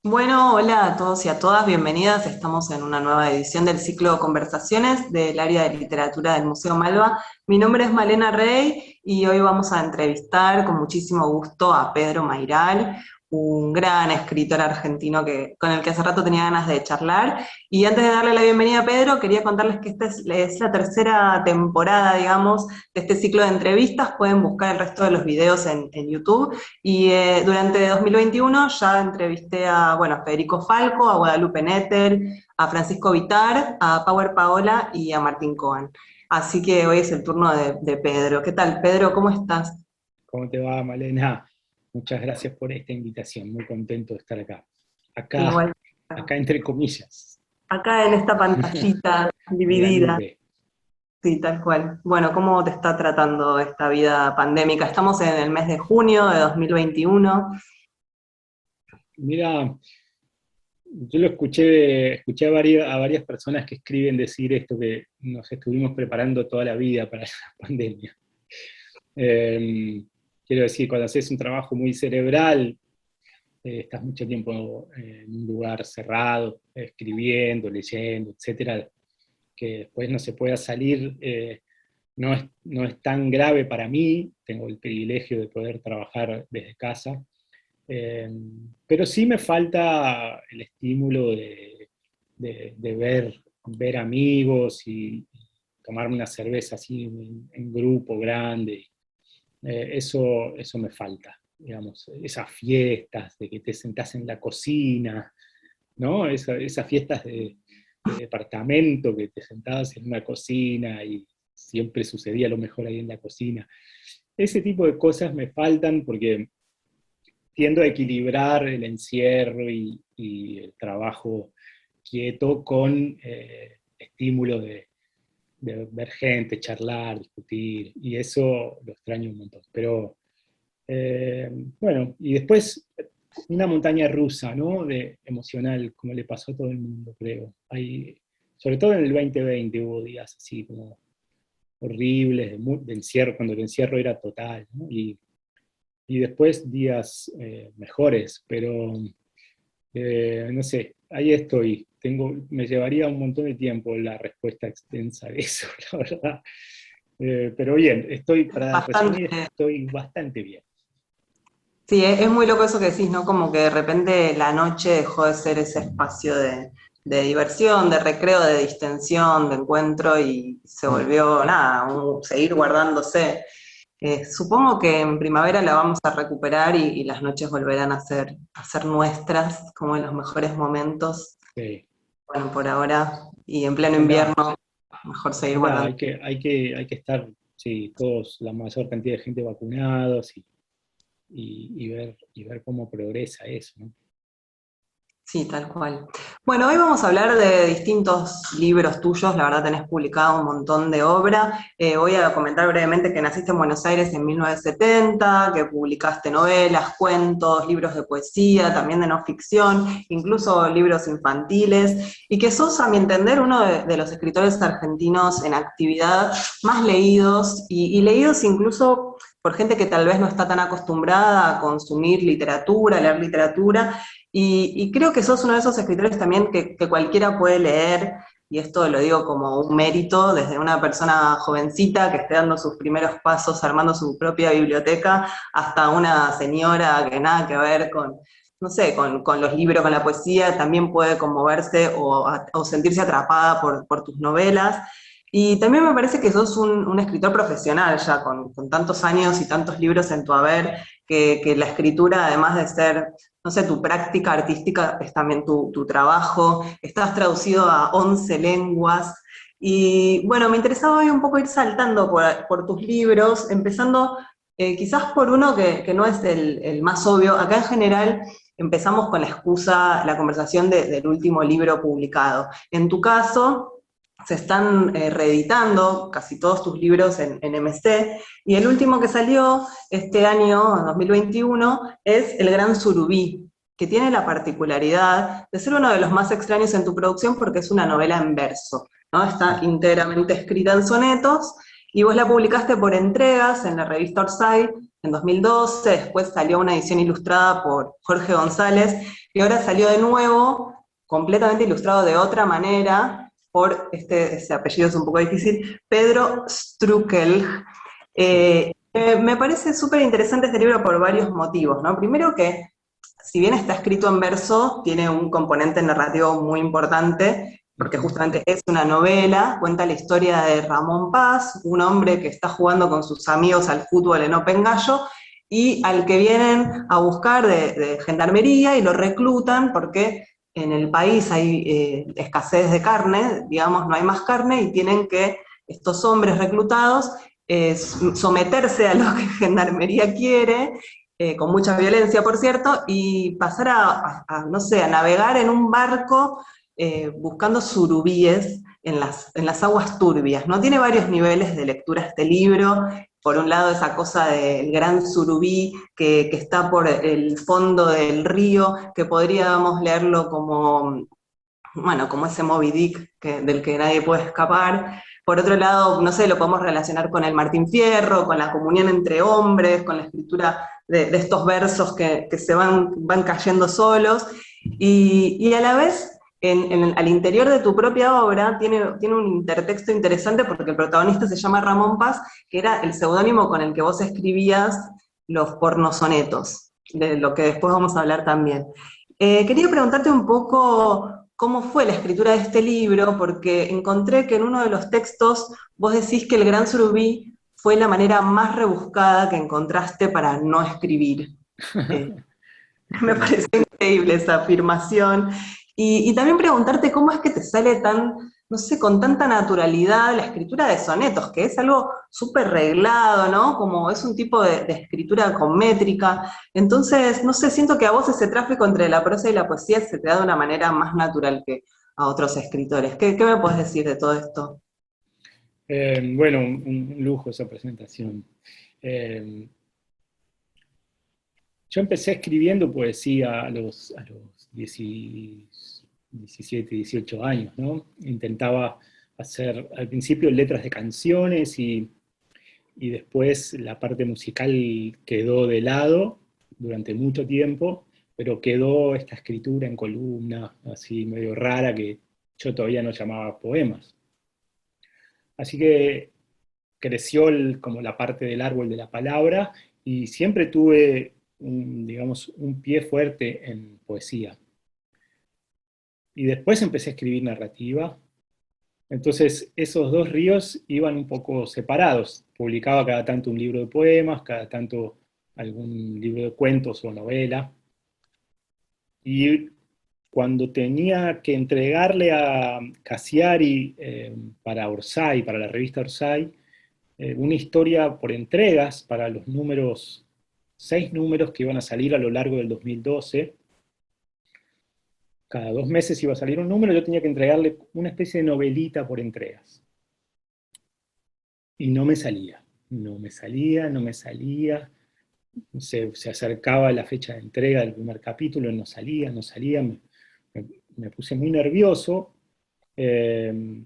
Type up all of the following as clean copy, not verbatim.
Bueno, hola a todos y a todas, bienvenidas. Estamos en una nueva edición del ciclo Conversaciones del área de literatura del Museo Malva. Mi nombre es Malena Rey y hoy vamos a entrevistar con muchísimo gusto a Pedro Mairal, un gran escritor argentino con el que hace rato tenía ganas de charlar. Y antes de darle la bienvenida a Pedro, quería contarles que esta es la tercera temporada, digamos, de este ciclo de entrevistas. Pueden buscar el resto de los videos en YouTube. Y durante 2021 ya entrevisté bueno, a Federico Falco, a Guadalupe Nettel, a Francisco Vitar, a Power Paola y a Martín Cohen. Así que hoy es el turno de Pedro. ¿Qué tal, Pedro? ¿Cómo estás? ¿Cómo te va, Malena? Muchas gracias por esta invitación. Muy contento de estar acá. Acá, Igual, acá entre comillas, acá en esta pantallita en la dividida. nube. Sí, tal cual. Bueno, ¿cómo te está tratando esta vida pandémica? Estamos en el mes de junio de 2021. Mira, yo escuché a varias personas que escriben decir esto, que nos estuvimos preparando toda la vida para la pandemia. Eh, Quiero decir, cuando haces un trabajo muy cerebral, estás mucho tiempo en un lugar cerrado, escribiendo, leyendo, etcétera, que después no se pueda salir, no es tan grave para mí. Tengo el privilegio de poder trabajar desde casa, eh, pero sí me falta el estímulo de ver amigos y tomarme una cerveza así en grupo grande. Eso me falta, digamos, esas fiestas de que te sentás en la cocina, ¿no? Esas fiestas de departamento que te sentabas en una cocina y siempre sucedía lo mejor ahí en la cocina. Ese tipo de cosas me faltan porque tiendo a equilibrar el encierro y el trabajo quieto con estímulo de ver gente, charlar, discutir, y eso lo extraño un montón. Pero bueno, y después una montaña rusa, ¿no? Emocional, como le pasó a todo el mundo, creo. Sobre todo en el 2020 hubo días así como horribles, de encierro, cuando el encierro era total, ¿no? Y después días mejores, pero no sé, ahí estoy. Me llevaría un montón de tiempo la respuesta extensa de eso, la verdad. Pero bien, para Bastante. resumir, estoy bastante bien. Sí, es muy loco eso que decís, ¿no? Como que de repente la noche dejó de ser ese espacio de diversión, de recreo, de distensión, de encuentro y se Mm. volvió, nada, seguir guardándose. Supongo que en primavera la vamos a recuperar y las noches volverán a ser nuestras, como en los mejores momentos. Sí. Bueno, por ahora, y en pleno Ojalá, invierno, mejor seguir ojalá, guardando. hay que estar, sí, todos, la mayor cantidad de gente vacunados y ver cómo progresa eso, ¿no? Sí, tal cual. Bueno, hoy vamos a hablar de distintos libros tuyos, la verdad tenés publicado un montón de obra. Voy a comentar brevemente que naciste en Buenos Aires en 1970, que publicaste novelas, cuentos, libros de poesía, también de no ficción, incluso libros infantiles, y que sos, a mi entender, uno de los escritores argentinos en actividad más leídos, y leídos incluso por gente que tal vez no está tan acostumbrada a consumir literatura, a leer literatura, y creo que sos uno de esos escritores también que cualquiera puede leer, y esto lo digo como un mérito, desde una persona jovencita que esté dando sus primeros pasos armando su propia biblioteca, hasta una señora que nada que ver con, no sé, con los libros, con la poesía, también puede conmoverse o sentirse atrapada por tus novelas. Y también me parece que sos un escritor profesional ya, con tantos años y tantos libros en tu haber, que la escritura, además de ser, no sé, tu práctica artística, es también tu trabajo. Estás traducido a 11 lenguas. Y bueno, me interesaba hoy un poco ir saltando por tus libros, empezando quizás por uno que no es el más obvio. Acá en general empezamos con la excusa, la conversación del último libro publicado. En tu caso, se están reeditando casi todos tus libros en MC, y el último que salió este año, 2021, es El Gran Surubí, que tiene la particularidad de ser uno de los más extraños en tu producción porque es una novela en verso, ¿no? Está íntegramente escrita en sonetos, y vos la publicaste por entregas en la revista Orsay, en 2012, después salió una edición ilustrada por Jorge González, y ahora salió de nuevo, completamente ilustrado de otra manera, por ese apellido es un poco difícil, Pedro Struckel. Sí. Me parece súper interesante este libro por varios motivos, ¿no? Primero que, si bien está escrito en verso, tiene un componente narrativo muy importante, porque Ujú. justamente es una novela, cuenta la historia de Ramón Paz, un hombre que está jugando con sus amigos al fútbol en Open Gallo, y al que vienen a buscar de gendarmería y lo reclutan porque en el país hay escasez de carne, digamos, no hay más carne, y tienen que estos hombres reclutados someterse a lo que gendarmería quiere, con mucha violencia, por cierto, y pasar no sé, a navegar en un barco buscando surubíes en las aguas turbias, ¿no? Tiene varios niveles de lectura este libro. Por un lado, esa cosa del gran surubí que está por el fondo del río, que podríamos leerlo como, bueno, como ese Moby Dick del que nadie puede escapar. Por otro lado, no sé, lo podemos relacionar con el Martín Fierro, con la comunión entre hombres, con la escritura de estos versos que se van cayendo solos, y a la vez, al interior de tu propia obra, tiene un intertexto interesante porque el protagonista se llama Ramón Paz, que era el seudónimo con el que vos escribías los pornosonetos, de lo que después vamos a hablar también. Quería preguntarte un poco cómo fue la escritura de este libro, porque encontré que en uno de los textos vos decís que el Gran Surubí fue la manera más rebuscada que encontraste para no escribir. Eh, Me Bueno, pareció increíble esa afirmación. Y también preguntarte cómo es que te sale tan, no sé, con tanta naturalidad la escritura de sonetos, que es algo súper reglado, ¿no? Como es un tipo de escritura con métrica. Entonces, no sé, siento que a vos ese tráfico entre la prosa y la poesía se te da de una manera más natural que a otros escritores. ¿Qué me puedes decir de todo esto? bueno, un lujo esa presentación. Eh, yo empecé escribiendo poesía a los 17, 18 años, ¿no? Intentaba hacer al principio letras de canciones y después la parte musical quedó de lado durante mucho tiempo, pero quedó esta escritura en columna, así medio rara, que yo todavía no llamaba poemas. Así que creció como la parte del árbol de la palabra y siempre tuve, digamos, un pie fuerte en poesía. Y después empecé a escribir narrativa. Entonces esos dos ríos iban un poco separados. Publicaba cada tanto un libro de poemas, cada tanto algún libro de cuentos o novela. Y cuando tenía que entregarle a Cassiari para Orsay, para la revista Orsay, una historia por entregas para los números, 6 números que iban a salir a lo largo del 2012. Cada 2 meses iba a salir un número, yo tenía que entregarle una especie de novelita por entregas. Y no me salía, no me salía, no me salía. Se acercaba la fecha de entrega del primer capítulo, no salía, no salía. Me puse muy nervioso. eh,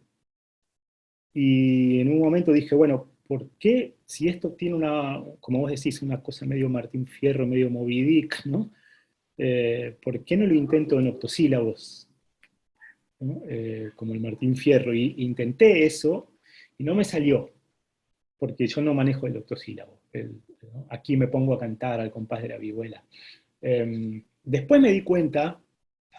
Y en un momento dije, bueno, ¿por qué si esto tiene una, como vos decís, una cosa medio Martín Fierro, medio Moby Dick, ¿no? ¿Por qué no lo intento en octosílabos, ¿no? Como el Martín Fierro? Y intenté eso y no me salió, porque yo no manejo el octosílabo. ¿No? Aquí me pongo a cantar al compás de la vihuela. Después me di cuenta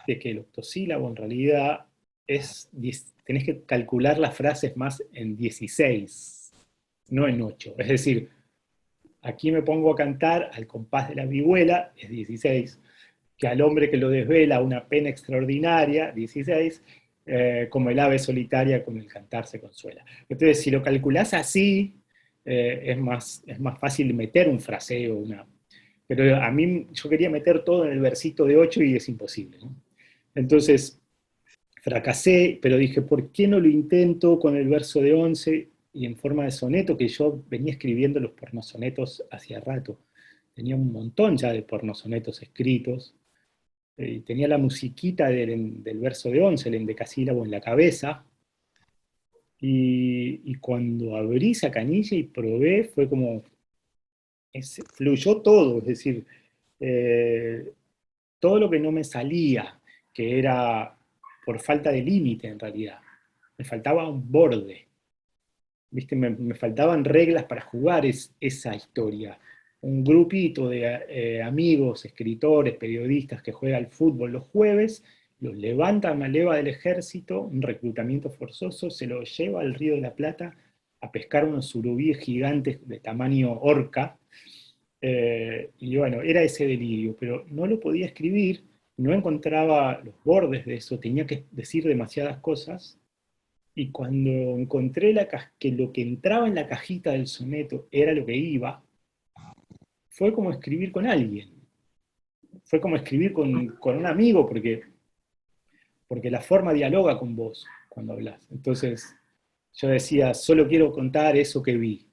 de que el octosílabo en realidad tenés que calcular las frases más en 16, no en 8. Es decir, aquí me pongo a cantar al compás de la vihuela, es 16, que al hombre que lo desvela una pena extraordinaria, 16, como el ave solitaria con el cantar se consuela. Entonces, si lo calculás así, es más fácil meter un fraseo, pero a mí yo quería meter todo en el versito de 8 y es imposible, ¿no? Entonces, fracasé, pero dije, ¿por qué no lo intento con el verso de 11 y en forma de soneto? Que yo venía escribiendo los pornosonetos hacía rato. Tenía un montón ya de pornosonetos escritos. Y tenía la musiquita del verso de 11, el endecasílabo en la cabeza. Y cuando abrí esa canilla y probé, fue como, fluyó todo, es decir, eh, todo lo que no me salía, que era por falta de límite en realidad, me faltaba un borde, ¿viste? Me faltaban reglas para jugar esa historia. Un grupito de amigos, escritores, periodistas que juega al fútbol los jueves, los levanta una leva del ejército, un reclutamiento forzoso, se lo lleva al Río de la Plata a pescar unos surubíes gigantes de tamaño orca, y bueno, era ese delirio, pero no lo podía escribir, no encontraba los bordes de eso, tenía que decir demasiadas cosas, y cuando encontré que lo que entraba en la cajita del soneto era lo que iba, fue como escribir con alguien, fue como escribir con un amigo, porque la forma dialoga con vos cuando hablas. Entonces yo decía, solo quiero contar eso que vi,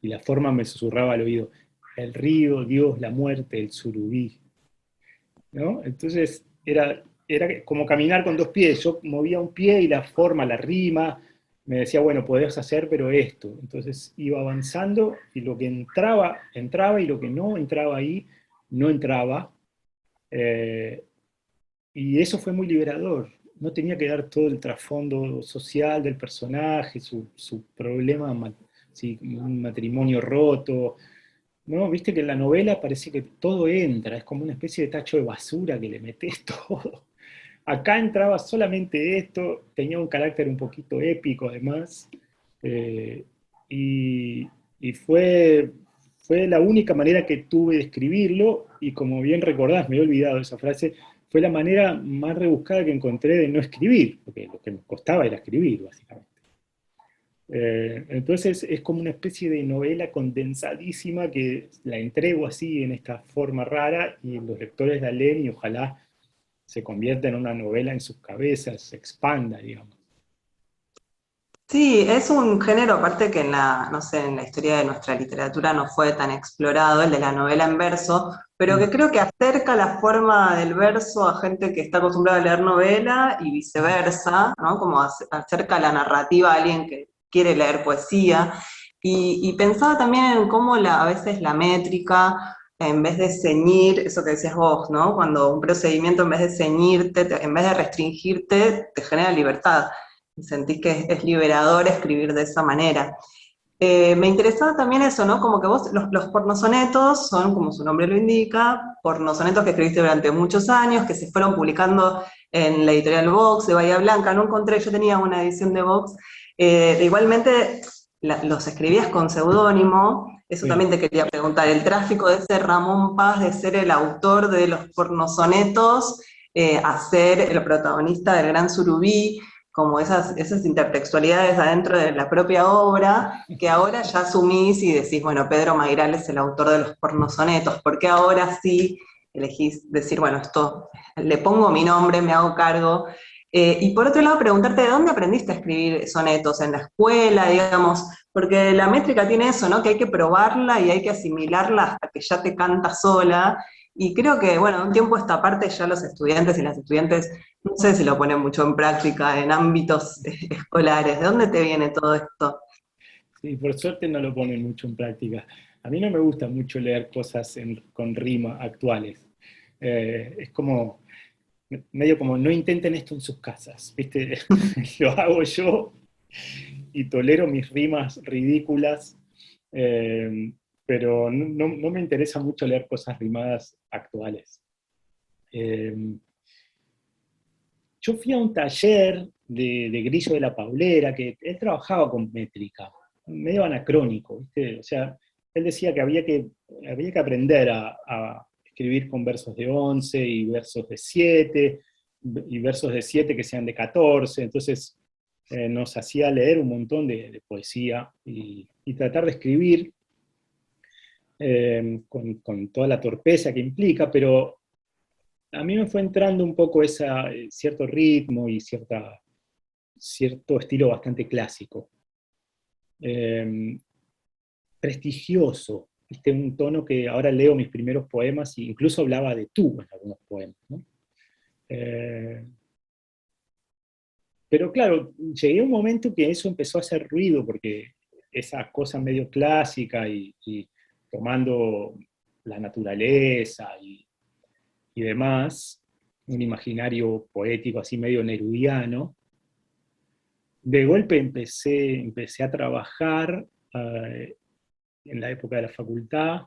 y la forma me susurraba al oído, el río, Dios, la muerte, el surubí, ¿no? Entonces era como caminar con dos pies, yo movía un pie y la forma, la rima, me decía, bueno, podés hacer, pero esto. Entonces iba avanzando y lo que entraba, entraba, y lo que no entraba ahí, no entraba. Eh, y eso fue muy liberador. No tenía que dar todo el trasfondo social del personaje, su problema, sí, un matrimonio roto, ¿no? Viste que en la novela parece que todo entra, es como una especie de tacho de basura que le metes todo. Acá entraba solamente esto, tenía un carácter un poquito épico además, eh, y, y fue la única manera que tuve de escribirlo, y como bien recordás, me he olvidado de esa frase, fue la manera más rebuscada que encontré de no escribir, porque lo que me costaba era escribir, básicamente. Entonces es como una especie de novela condensadísima que la entrego así en esta forma rara, y los lectores la leen y ojalá se convierta en una novela en sus cabezas, se expanda, digamos. Sí, es un género aparte que en la, no sé, en la historia de nuestra literatura no fue tan explorado, el de la novela en verso, pero que Mm, creo que acerca la forma del verso a gente que está acostumbrada a leer novela y viceversa, ¿no? Como acerca la narrativa a alguien que quiere leer poesía. Y pensaba también en cómo a veces la métrica, en vez de ceñir, eso que decías vos, ¿no? Cuando un procedimiento en vez de ceñirte, en vez de restringirte, te genera libertad y sentís que es liberador escribir de esa manera. Me interesaba también eso, ¿no? Como que vos, los pornosonetos son, como su nombre lo indica, pornosonetos que escribiste durante muchos años, que se fueron publicando en la editorial Vox de Bahía Blanca. No encontré, yo tenía una edición de Vox. Igualmente, los escribías con seudónimo. Eso sí. también te quería preguntar. El tráfico de ese Ramón Paz, de ser el autor de los pornosonetos, a ser el protagonista del Gran Surubí, como esas intertextualidades adentro de la propia obra, que ahora ya asumís y decís, bueno, Pedro Mairal es el autor de los pornosonetos, porque ahora sí elegís decir, bueno, esto le pongo mi nombre, me hago cargo. Y por otro lado, preguntarte, ¿de dónde aprendiste a escribir sonetos? ¿En la escuela, digamos? Porque la métrica tiene eso, ¿no? Que hay que probarla y hay que asimilarla hasta que ya te canta sola. Y creo que, bueno, de un tiempo a esta parte ya los estudiantes y las estudiantes no sé si lo ponen mucho en práctica en ámbitos escolares. ¿De dónde te viene todo esto? Sí, por suerte no lo ponen mucho en práctica. A mí no me gusta mucho leer cosas con rima actuales. Es como, medio como, no intenten esto en sus casas, ¿viste? Lo hago yo y tolero mis rimas ridículas, eh, pero no me interesa mucho leer cosas rimadas actuales. Eh, yo fui a un taller de Grillo de la Paulera, que él trabajaba con métrica, medio anacrónico, ¿viste? O sea, él decía que había que aprender a escribir con versos de 11 y versos de 7 y versos de 7 que sean de 14. Entonces nos hacía leer un montón de poesía y tratar de escribir con toda la torpeza que implica, pero a mí me fue entrando un poco cierto ritmo y cierto estilo bastante clásico. Eh, Prestigioso, ¿viste? Un tono que ahora leo mis primeros poemas e incluso hablaba de tú en algunos poemas, ¿no? Eh, pero claro, llegué a un momento que eso empezó a hacer ruido, porque esa cosa medio clásica y tomando la naturaleza y demás, un imaginario poético así medio nerudiano. De golpe empecé a trabajar en la época de la facultad,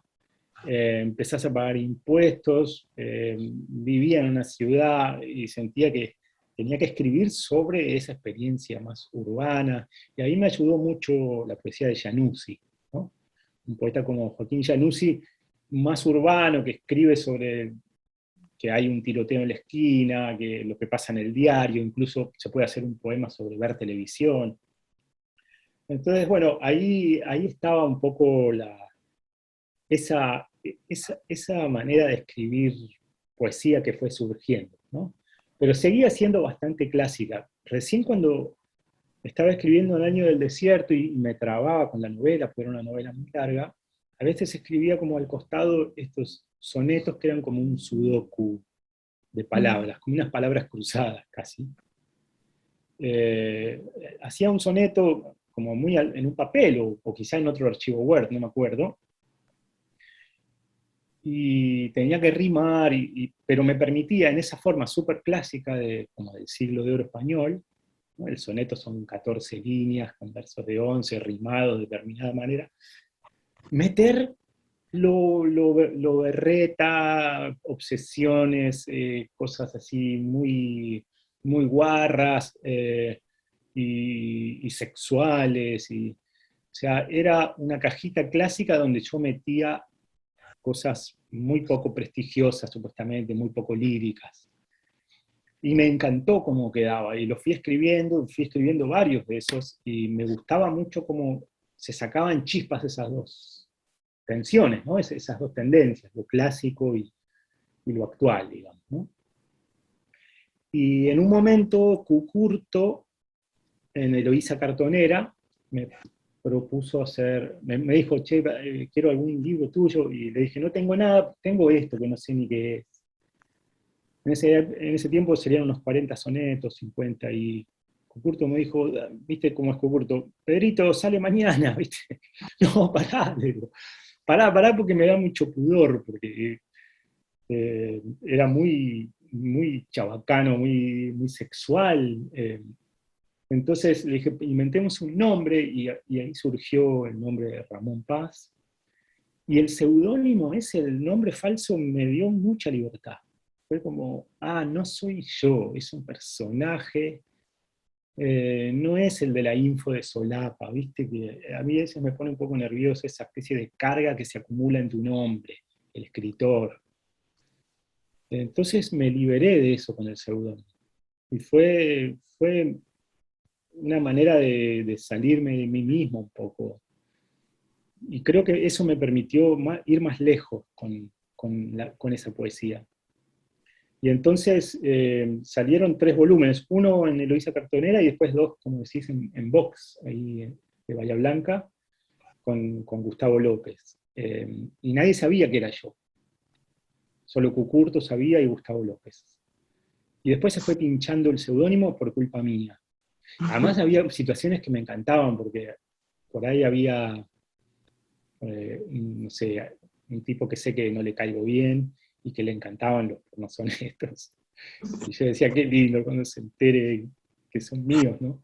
empezás a pagar impuestos, vivía en una ciudad y sentía que tenía que escribir sobre esa experiencia más urbana, y ahí me ayudó mucho la poesía de Januzzi, ¿no? Un poeta como Joaquín Januzzi, más urbano, que escribe sobre que hay un tiroteo en la esquina, que lo que pasa en el diario, incluso se puede hacer un poema sobre ver televisión. Entonces, bueno, ahí estaba un poco esa manera de escribir poesía que fue surgiendo, ¿no? Pero seguía siendo bastante clásica. Recién cuando estaba escribiendo El año del desierto y me trababa con la novela, porque era una novela muy larga, a veces escribía como al costado estos sonetos que eran como un sudoku de palabras, como unas palabras cruzadas casi. Eh, Hacía un soneto como muy en un papel o quizá en otro archivo Word, no me acuerdo, y tenía que rimar, pero me permitía en esa forma súper clásica como del siglo de oro español, ¿no? El soneto son 14 líneas con versos de 11 rimados de determinada manera, meter lo berreta, obsesiones, cosas así muy guarras y sexuales. O sea, era una cajita clásica donde yo metía cosas muy poco prestigiosas, supuestamente, muy poco líricas. Y me encantó cómo quedaba, y lo fui escribiendo varios de esos, y me gustaba mucho cómo se sacaban chispas esas dos tensiones, ¿no? Esas dos tendencias, lo clásico y lo actual, digamos, ¿no? Y en un momento, Cucurto, en Eloísa Cartonera, me propuso me dijo, che, quiero algún libro tuyo, y le dije, no tengo nada, tengo esto que no sé ni qué es. En ese tiempo serían unos 40 sonetos, 50, y Cucurto me dijo, ¿viste cómo es Cucurto? Pedrito, sale mañana, ¿viste? No, pará, le digo, pará porque me da mucho pudor, porque era muy chabacano, muy sexual. Entonces le dije, inventemos un nombre, y ahí surgió el nombre de Ramón Paz. Y el seudónimo ese, el nombre falso, me dio mucha libertad. Fue como, no soy yo, es un personaje, no es el de la info de solapa, viste que a mí a veces me pone un poco nervioso esa especie de carga que se acumula en tu nombre, el escritor. Entonces me liberé de eso con el seudónimo. Y fue una manera de salirme de mí mismo un poco. Y creo que eso me permitió ir más lejos con esa poesía. Y entonces salieron 3 volúmenes, uno en Eloísa Cartonera y después 2, como decís, en Vox, ahí de Bahía Blanca, con Gustavo López. Y nadie sabía que era yo. Solo Cucurto sabía y Gustavo López. Y después se fue pinchando el seudónimo por culpa mía. Además había situaciones que me encantaban, porque por ahí había, no sé, un tipo que sé que no le caigo bien y que le encantaban los pornos honestos. Y yo decía, qué lindo cuando se entere que son míos, ¿no?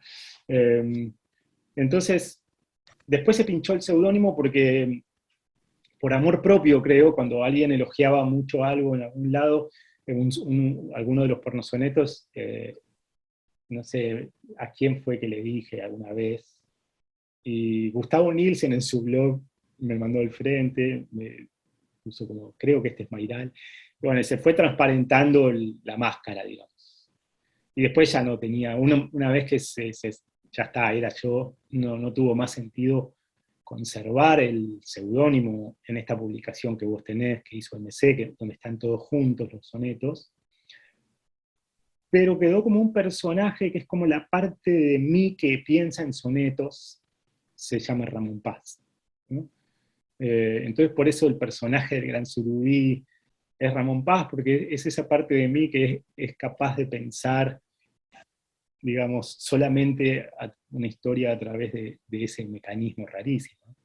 Entonces, después se pinchó el seudónimo porque, por amor propio, creo, cuando alguien elogiaba mucho algo en algún lado, alguno de los pornosonetos, no sé a quién fue que le dije alguna vez, y Gustavo Nielsen en su blog me mandó al frente, me puso como, creo que este es Mairal, y bueno, se fue transparentando la máscara, digamos. Y después ya no tenía, una vez que ya está, era yo, no tuvo más sentido conservar el seudónimo en esta publicación que vos tenés, que hizo MC, donde están todos juntos los sonetos, pero quedó como un personaje que es como la parte de mí que piensa en sonetos, se llama Ramón Paz, ¿no? Entonces por eso el personaje del Gran Surubí es Ramón Paz, porque es esa parte de mí que es capaz de pensar, digamos, solamente una historia a través de ese mecanismo rarísimo.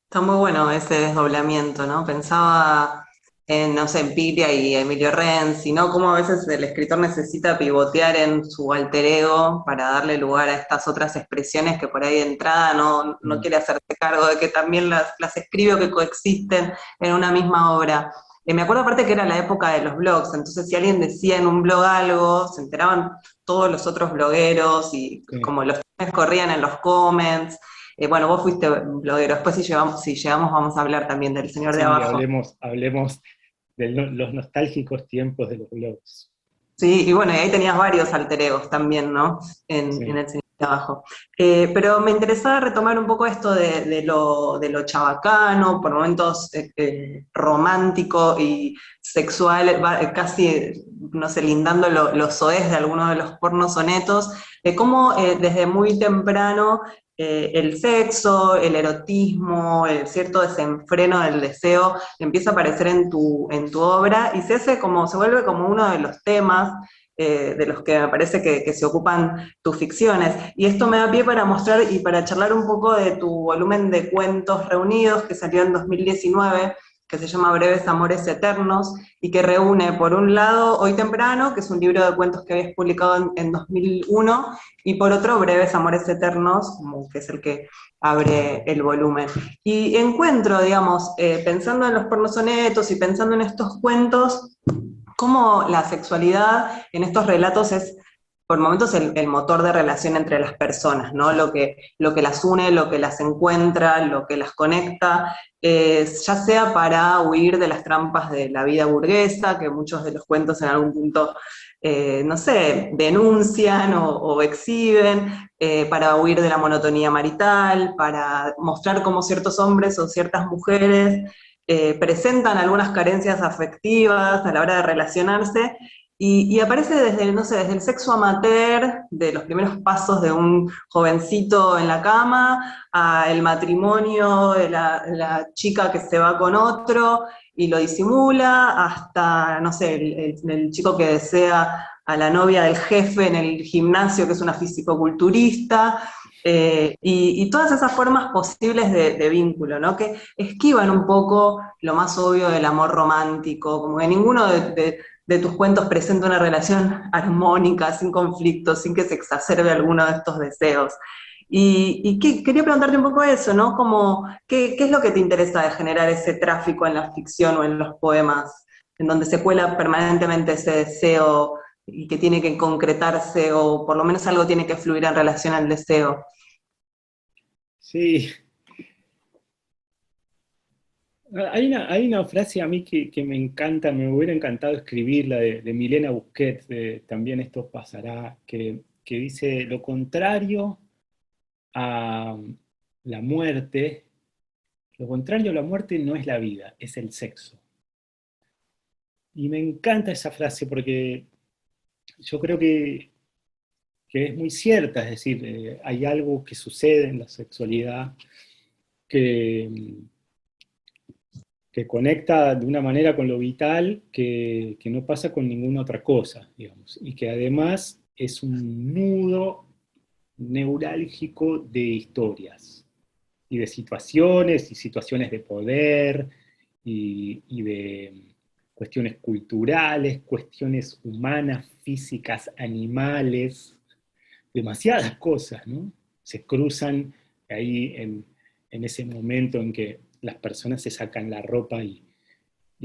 Está muy bueno ese desdoblamiento, ¿no? Pensaba en, no sé, en Pilia y Emilio Renzi, ¿no? Cómo a veces el escritor necesita pivotear en su alter ego para darle lugar a estas otras expresiones que por ahí de entrada no Mm. quiere hacerse cargo de que también las escribe o que coexisten en una misma obra. Me acuerdo aparte que era la época de los blogs, entonces si alguien decía en un blog algo, se enteraban todos los otros blogueros y Sí, como los chismes corrían en los comments. Bueno, vos fuiste bloguero, después si llegamos vamos a hablar también del señor de sí, abajo. hablemos de los nostálgicos tiempos de los blogs. Sí, y bueno, y ahí tenías varios alter egos también, ¿no? En Sí. el señor de abajo. Pero me interesaba retomar un poco esto de lo chabacano, por momentos romántico y sexual, casi, no sé, lindando los soez de algunos de los pornos sonetos, de cómo desde muy temprano el sexo, el erotismo, el cierto desenfreno del deseo empieza a aparecer en tu obra y se vuelve como uno de los temas de los que me parece que se ocupan tus ficciones. Y esto me da pie para mostrar y para charlar un poco de tu volumen de cuentos reunidos que salió en 2019, que se llama Breves Amores Eternos, y que reúne, por un lado, Hoy Temprano, que es un libro de cuentos que habías publicado en 2001, y por otro, Breves Amores Eternos, como que es el que abre el volumen. Y encuentro, digamos, pensando en los pornosonetos y pensando en estos cuentos, cómo la sexualidad en estos relatos es por momentos el motor de relación entre las personas, ¿no? Lo que las une, lo que las encuentra, lo que las conecta, ya sea para huir de las trampas de la vida burguesa, que muchos de los cuentos en algún punto, no sé, denuncian o exhiben, para huir de la monotonía marital, para mostrar cómo ciertos hombres o ciertas mujeres presentan algunas carencias afectivas a la hora de relacionarse y aparece desde, no sé, desde el sexo amateur, de los primeros pasos de un jovencito en la cama, a el matrimonio de la chica que se va con otro y lo disimula, hasta, no sé, el chico que desea a la novia del jefe en el gimnasio, que es una fisicoculturista, y todas esas formas posibles de vínculo, ¿no? Que esquivan un poco lo más obvio del amor romántico, como que ninguno de tus cuentos presenta una relación armónica, sin conflictos, sin que se exacerbe alguno de estos deseos. Quería preguntarte un poco eso, ¿no? Como, ¿qué es lo que te interesa de generar ese tráfico en la ficción o en los poemas, en donde se cuela permanentemente ese deseo y que tiene que concretarse o por lo menos algo tiene que fluir en relación al deseo? Sí, hay una frase a mí que me encanta, me hubiera encantado escribirla, de Milena Busquets, de También esto pasará, que dice, lo contrario a la muerte, lo contrario a la muerte no es la vida, es el sexo. Y me encanta esa frase porque yo creo que es muy cierta, es decir, hay algo que sucede en la sexualidad que, que conecta de una manera con lo vital que no pasa con ninguna otra cosa, digamos, y que además es un nudo neurálgico de historias y de situaciones y situaciones de poder y de cuestiones culturales, cuestiones humanas, físicas, animales, demasiadas cosas, ¿no? Se cruzan ahí en ese momento en que las personas se sacan la ropa y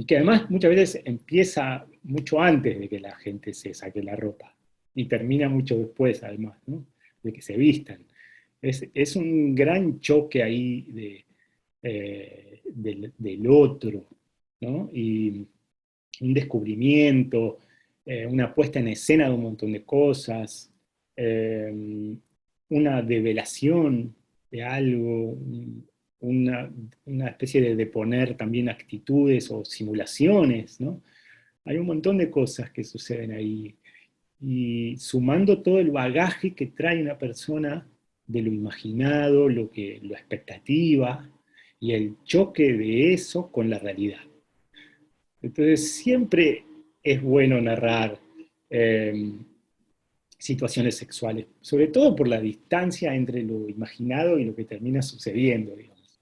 que además muchas veces empieza mucho antes de que la gente se saque la ropa y termina mucho después, además, ¿no? De que se vistan. Es un gran choque ahí del otro, ¿no? Y un descubrimiento, una puesta en escena de un montón de cosas, eh, una develación de algo, una, una especie de poner también actitudes o simulaciones, ¿no? Hay un montón de cosas que suceden ahí. Y sumando todo el bagaje que trae una persona de lo imaginado, lo expectativa, y el choque de eso con la realidad. Entonces, siempre es bueno narrar eh, situaciones sexuales, sobre todo por la distancia entre lo imaginado y lo que termina sucediendo, digamos.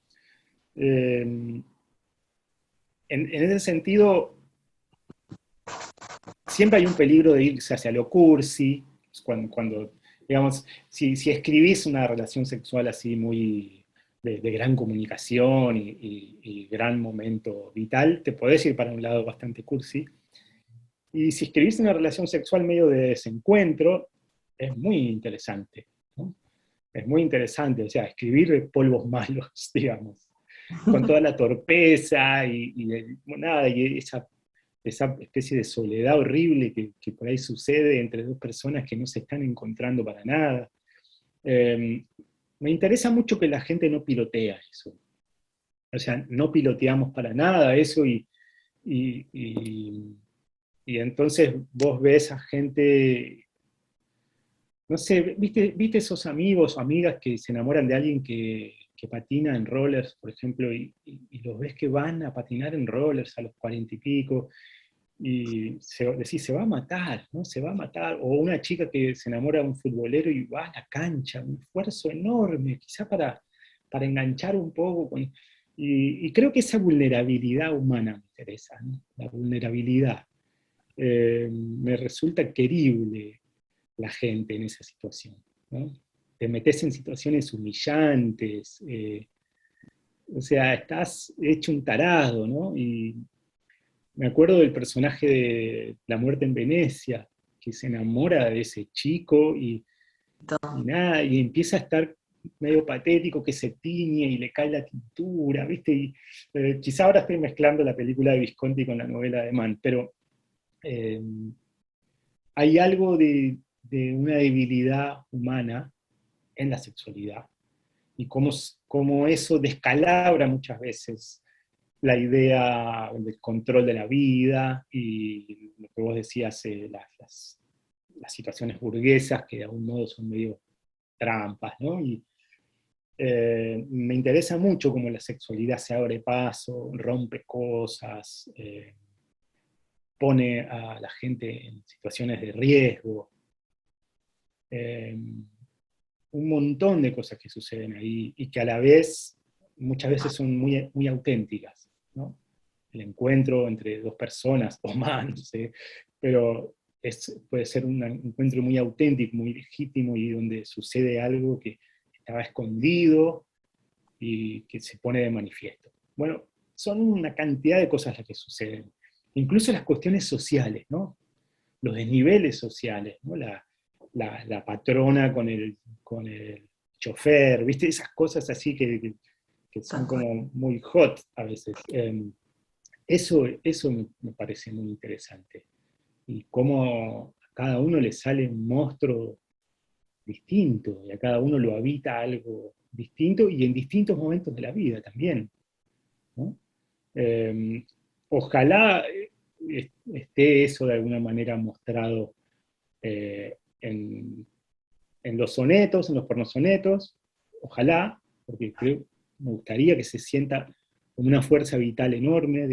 En ese sentido, siempre hay un peligro de irse hacia lo cursi, cuando digamos, si escribís una relación sexual así muy de gran comunicación y gran momento vital, te podés ir para un lado bastante cursi. Y si escribís una relación sexual medio de desencuentro, es muy interesante, ¿no? Es muy interesante, o sea, escribir polvos malos, digamos, con toda la torpeza nada, y esa especie de soledad horrible que por ahí sucede entre dos personas que no se están encontrando para nada. Eh, Me interesa mucho que la gente no pilotea eso. O sea, no piloteamos para nada eso y, y- y entonces vos ves a gente, no sé, ¿viste esos amigos o amigas que se enamoran de alguien que patina en rollers, por ejemplo, y los ves que van a patinar en rollers a los 40 y pico, y decís, se va a matar, ¿no? Se va a matar. O una chica que se enamora de un futbolero y va a la cancha, un esfuerzo enorme, quizá para enganchar un poco. Y creo que esa vulnerabilidad humana me interesa, ¿no? La vulnerabilidad. Me resulta querible la gente en esa situación, ¿no? Te metes en situaciones humillantes, o sea, estás hecho un tarado, ¿no? Y me acuerdo del personaje de La muerte en Venecia, que se enamora de ese chico y nada, y empieza a estar medio patético, que se tiñe y le cae la tintura, ¿viste? Quizá ahora estoy mezclando la película de Visconti con la novela de Mann, pero eh, hay algo de una debilidad humana en la sexualidad, y cómo eso descalabra muchas veces la idea del control de la vida y lo que vos decías, las situaciones burguesas que de algún modo son medio trampas, ¿no? Y me interesa mucho cómo la sexualidad se abre paso, rompe cosas, pone a la gente en situaciones de riesgo, eh, un montón de cosas que suceden ahí y que a la vez muchas veces son muy, muy auténticas, ¿no? El encuentro entre dos personas o más, no sé, pero puede ser un encuentro muy auténtico, muy legítimo y donde sucede algo que estaba escondido y que se pone de manifiesto. Bueno, son una cantidad de cosas las que suceden, incluso las cuestiones sociales, ¿no? Los desniveles sociales, ¿no? La patrona con el chofer, ¿viste? Esas cosas así que son como muy hot a veces. Eso me parece muy interesante. Y cómo a cada uno le sale un monstruo distinto, y a cada uno lo habita algo distinto, y en distintos momentos de la vida también, ¿no? Eh, Ojalá esté eso de alguna manera mostrado en los sonetos, en los pornosonetos, ojalá, porque me gustaría que se sienta como una fuerza vital enorme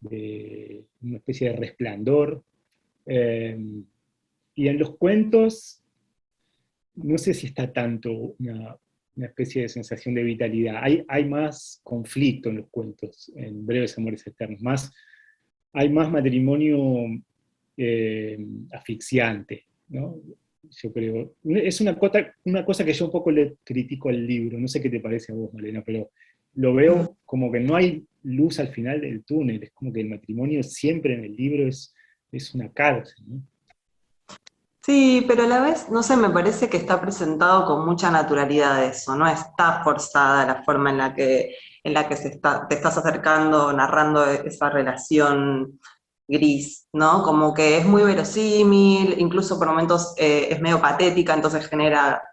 de una especie de resplandor. Eh, y en los cuentos, no sé si está tanto una especie de sensación de vitalidad. Hay más conflicto en los cuentos, en Breves Amores Eternos, hay más matrimonio asfixiante, ¿no? Yo creo. Es una cosa que yo un poco le critico al libro, no sé qué te parece a vos, Malena, pero lo veo como que no hay luz al final del túnel, es como que el matrimonio siempre en el libro es una cárcel, ¿no? Sí, pero a la vez, no sé, me parece que está presentado con mucha naturalidad eso, no está forzada la forma en la que te estás acercando, narrando esa relación gris, ¿no? Como que es muy verosímil, incluso por momentos es medio patética, entonces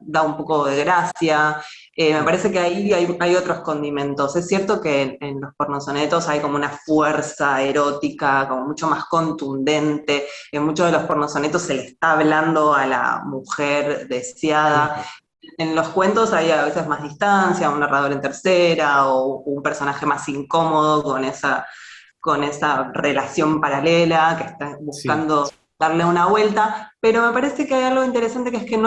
da un poco de gracia. Me parece que ahí hay otros condimentos. Es cierto que en los pornosonetos hay como una fuerza erótica, como mucho más contundente. En muchos de los pornosonetos se le está hablando a la mujer deseada. En los cuentos hay a veces más distancia, un narrador en tercera o un personaje más incómodo con esa relación paralela que está Sí, buscando darle una vuelta, pero me parece que hay algo interesante que es que en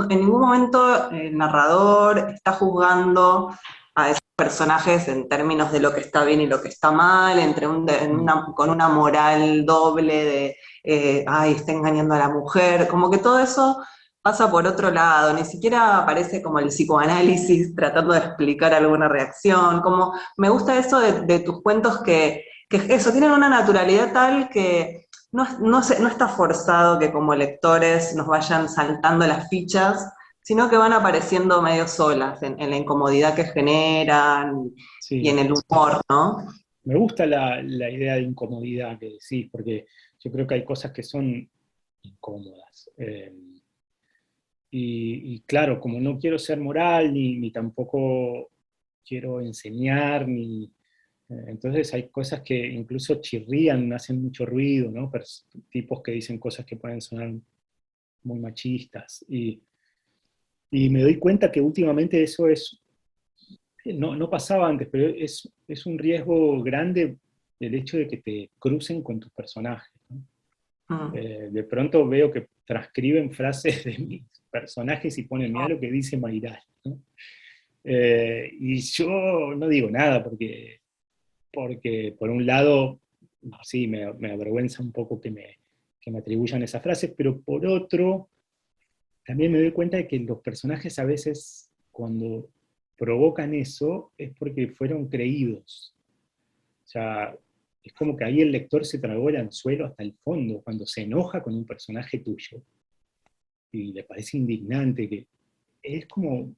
ningún momento el narrador está juzgando a personajes en términos de lo que está bien y lo que está mal, con una moral doble de, ay, está engañando a la mujer, como que todo eso pasa por otro lado, ni siquiera aparece como el psicoanálisis tratando de explicar alguna reacción, como me gusta eso de tus cuentos que eso, tienen una naturalidad tal que no está forzado que como lectores nos vayan saltando las fichas, sino que van apareciendo medio solas en la incomodidad que generan y en Sí, el humor, ¿no? me gusta la idea de incomodidad que decís, porque yo creo que hay cosas que son incómodas. Y claro, como no quiero ser moral, ni tampoco quiero enseñar, entonces hay cosas que incluso chirrían, hacen mucho ruido, ¿no? Tipos que dicen cosas que pueden sonar muy machistas. Y me doy cuenta que últimamente eso no pasaba antes, pero es un riesgo grande el hecho de que te crucen con tus personajes, ¿no? Mm. De pronto veo que transcriben frases de mis personajes y ponen, mira lo que dice Mayral, ¿no? Y yo no digo nada porque por un lado, sí, me avergüenza un poco que me atribuyan esas frases, pero por otro, también me doy cuenta de que los personajes a veces, cuando provocan eso, es porque fueron creídos. O sea, es como que ahí el lector se tragó el anzuelo hasta el fondo, cuando se enoja con un personaje tuyo y le parece indignante, que es como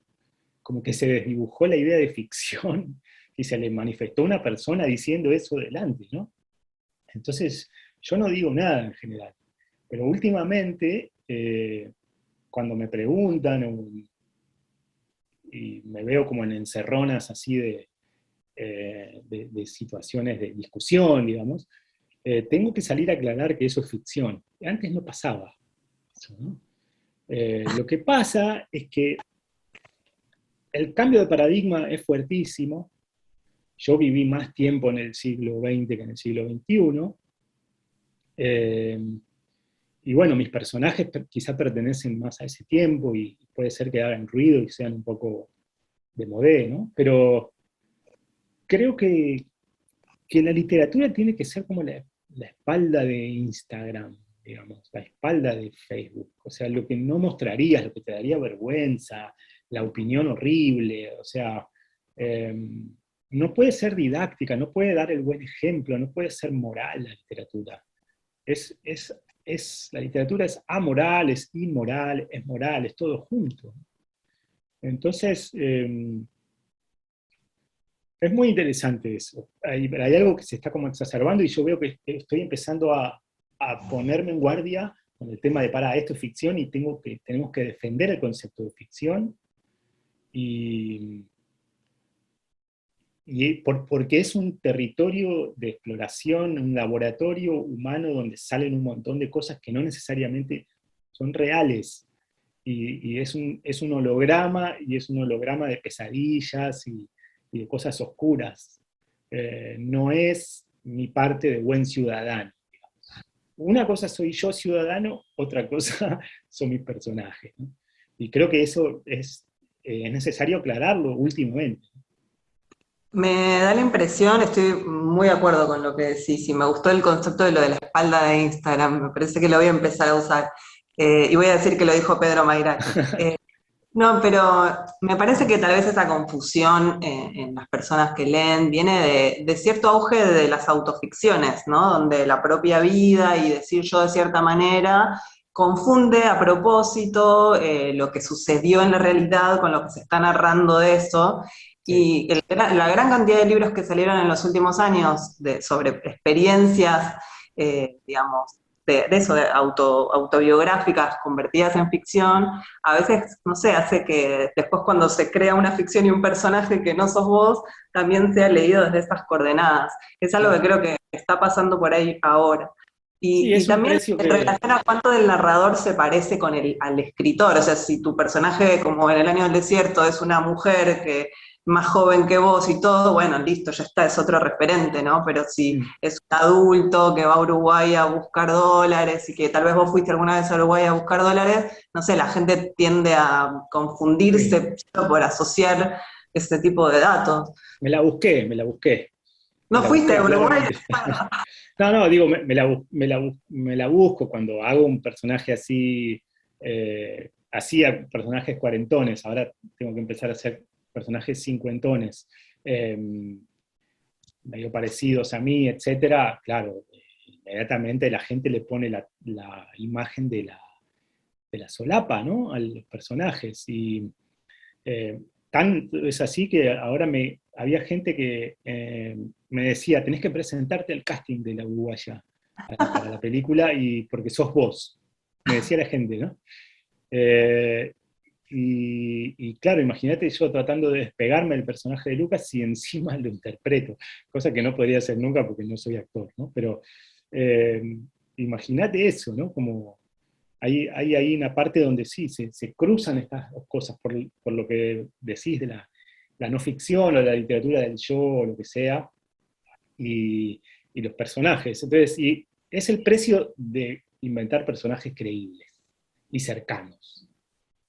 que se desdibujó la idea de ficción y se le manifestó una persona diciendo eso delante, ¿no? Entonces, yo no digo nada en general, pero últimamente, cuando me preguntan y me veo como en encerronas así de situaciones de discusión, digamos, tengo que salir a aclarar que eso es ficción. Antes no pasaba eso, ¿no? Lo que pasa es que el cambio de paradigma es fuertísimo. Yo viví más tiempo en el siglo XX que en el siglo XXI. Eh, y bueno, mis personajes quizá pertenecen más a ese tiempo y puede ser que hagan ruido y sean un poco de modé, ¿no? Pero creo que la literatura tiene que ser como la espalda de Instagram, digamos, la espalda de Facebook. O sea, lo que no mostrarías, lo que te daría vergüenza, la opinión horrible, o sea, eh, no puede ser didáctica, no puede dar el buen ejemplo, no puede ser moral la literatura. La literatura es amoral, es inmoral, es moral, es todo junto. Entonces, es muy interesante eso. Hay algo que se está como exacerbando y yo veo que estoy empezando a ponerme en guardia con el tema de, para, esto es ficción y tenemos que defender el concepto de ficción y, porque es un territorio de exploración, un laboratorio humano donde salen un montón de cosas que no necesariamente son reales. Y es un holograma, y es un holograma de pesadillas y de cosas oscuras. No es mi parte de buen ciudadano. Una cosa soy yo ciudadano, otra cosa son mis personajes, ¿no? Y creo que eso es necesario aclararlo últimamente. Me da la impresión, estoy muy de acuerdo con lo que decís, y me gustó el concepto de lo de la espalda de Instagram, me parece que lo voy a empezar a usar. Y voy a decir que lo dijo Pedro Mayral. Eh, no, pero me parece que tal vez esa confusión en las personas que leen viene de cierto auge de las autoficciones, ¿no? Donde la propia vida y decir yo de cierta manera confunde a propósito lo que sucedió en la realidad con lo que se está narrando de eso. Sí. Y la gran cantidad de libros que salieron en los últimos años sobre experiencias, digamos, de eso, autobiográficas convertidas en ficción, a veces, no sé, hace que después cuando se crea una ficción y un personaje que no sos vos, también sea leído desde esas coordenadas. Es algo que Claro. creo que está pasando por ahí ahora. Sí, Y es un también precio en que... relación a cuánto del narrador se parece al escritor, o sea, si tu personaje, como en El Año del Desierto, es una mujer que más joven que vos y todo, bueno, listo, ya está, es otro referente, ¿no? Pero si Mm, es un adulto que va a Uruguay a buscar dólares y que tal vez vos fuiste alguna vez a Uruguay a buscar dólares, no sé, la gente tiende a sí. confundirse por asociar ese tipo de datos. Me la busqué, me la busqué. Me ¿No la fuiste busqué a Uruguay? claramente. No, no, digo, me la busco cuando hago un personaje así, hacía personajes cuarentones, ahora tengo que empezar a hacer personajes cincuentones, eh, medio parecidos a mí, etcétera. Claro, inmediatamente la gente le pone la imagen de la solapa, ¿no? A los personajes. Y tan es así que ahora había gente que me decía, tenés que presentarte al casting de la Uruguaya para la película y porque sos vos, me decía la gente, ¿no? Eh, y claro, imagínate yo tratando de despegarme del personaje de Lucas y encima lo interpreto, cosa que no podría hacer nunca porque no soy actor, ¿no? Pero eh, imagínate eso, ¿no? Como hay ahí una parte donde sí, se cruzan estas dos cosas, por lo que decís de la no ficción o la literatura del yo o lo que sea, y los personajes. Entonces, y es el precio de inventar personajes creíbles y cercanos,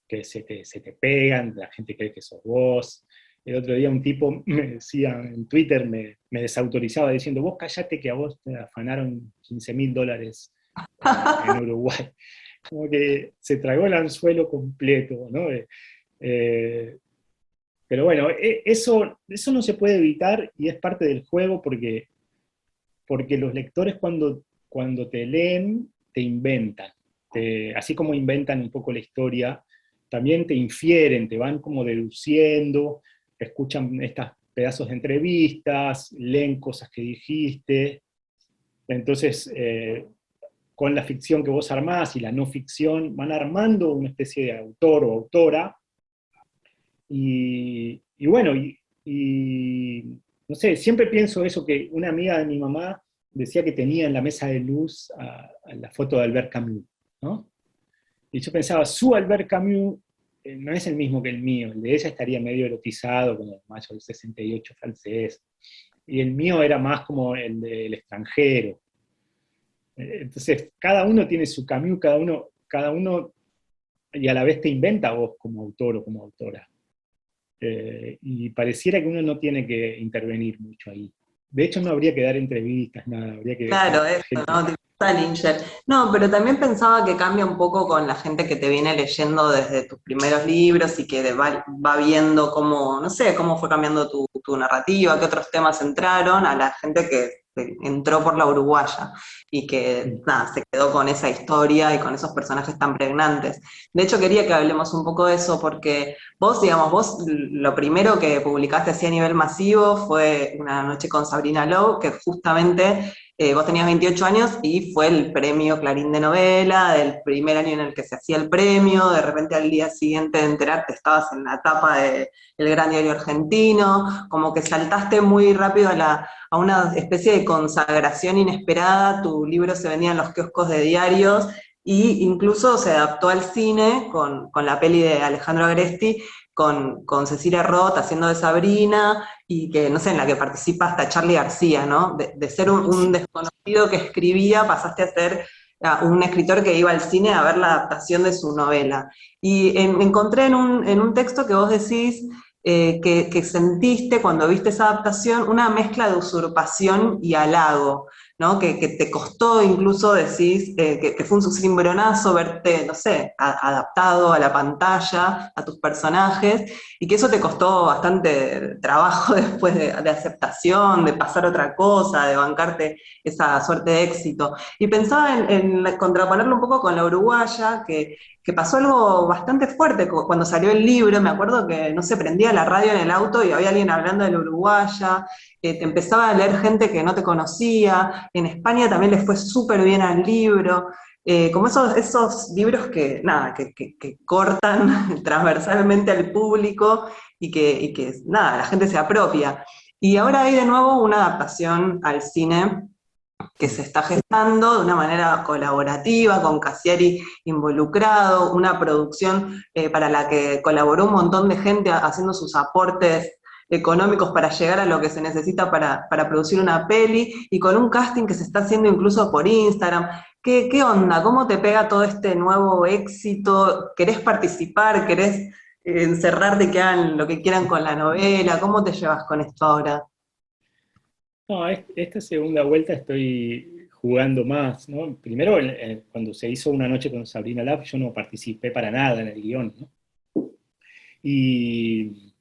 que se te pegan, la gente cree que sos vos. El otro día un tipo me decía en Twitter, me desautorizaba diciendo, vos callate que a vos te afanaron $15.000 en Uruguay. Como que se tragó el anzuelo completo, ¿no? Eh, pero bueno, eso no se puede evitar y es parte del juego porque los lectores cuando te leen, te inventan. Así como inventan un poco la historia, también te infieren, te van como deduciendo, escuchan estos pedazos de entrevistas, leen cosas que dijiste. Entonces, con la ficción que vos armás y la no ficción, van armando una especie de autor o autora, y bueno, no sé, siempre pienso eso, que una amiga de mi mamá decía que tenía en la mesa de luz a la foto de Albert Camus, ¿no? Y yo pensaba, su Albert Camus no es el mismo que el mío, el de ella estaría medio erotizado, con el mayo del 68 francés, y el mío era más como el del extranjero. Entonces, cada uno tiene su Camus, cada uno, y a la vez te inventa vos como autor o como autora. Y pareciera que uno no tiene que intervenir mucho ahí. De hecho, no habría que dar entrevistas, nada, habría que dejar Claro, que la eso, gente... ¿no? Tipo Salinger. No, pero también pensaba que cambia un poco con la gente que te viene leyendo desde tus primeros libros y que va viendo cómo, no sé, cómo fue cambiando tu narrativa, qué otros temas entraron, a la gente que entró por la Uruguaya y que, nada, se quedó con esa historia y con esos personajes tan pregnantes. De hecho, quería que hablemos un poco de eso porque vos, digamos, vos lo primero que publicaste así a nivel masivo fue Una noche con Sabrina Lowe, que justamente vos tenías 28 años y fue el premio Clarín de novela, del primer año en el que se hacía el premio, de repente al día siguiente de enterarte estabas en la tapa del Gran Diario Argentino, como que saltaste muy rápido a una especie de consagración inesperada, tu libro se vendía en los kioscos de diarios, e incluso se adaptó al cine con la peli de Alejandro Agresti, con Cecilia Roth haciendo de Sabrina, y que, no sé, en la que participa hasta Charly García, ¿no? De ser un desconocido que escribía, pasaste a ser un escritor que iba al cine a ver la adaptación de su novela. Y encontré en un texto que vos decís que sentiste cuando viste esa adaptación una mezcla de usurpación y halago, ¿no? Que te costó incluso, decís, que fue un cimbronazo verte, no sé, adaptado a la pantalla, a tus personajes, y que eso te costó bastante trabajo después de aceptación, de pasar otra cosa, de bancarte esa suerte de éxito. Y pensaba en contraponerlo un poco con la uruguaya, que pasó algo bastante fuerte cuando salió el libro. Me acuerdo que no se prendía la radio en el auto y había alguien hablando de la uruguaya, te empezaba a leer gente que no te conocía. En España también les fue súper bien al libro. Como esos libros que, nada, que cortan transversalmente al público y que, nada, la gente se apropia. Y ahora hay de nuevo una adaptación al cine que se está gestando de una manera colaborativa, con Cassiari involucrado, una producción para la que colaboró un montón de gente haciendo sus aportes económicos para llegar a lo que se necesita para producir una peli, y con un casting que se está haciendo incluso por Instagram. ¿Qué onda? ¿Cómo te pega todo este nuevo éxito? ¿Querés participar? ¿Querés encerrarte y que hagan lo que quieran con la novela? ¿Cómo te llevas con esto ahora? No, esta segunda vuelta estoy jugando más, ¿no? Primero, cuando se hizo Una noche con Sabrina Lab, yo no participé para nada en el guión, ¿no? Y,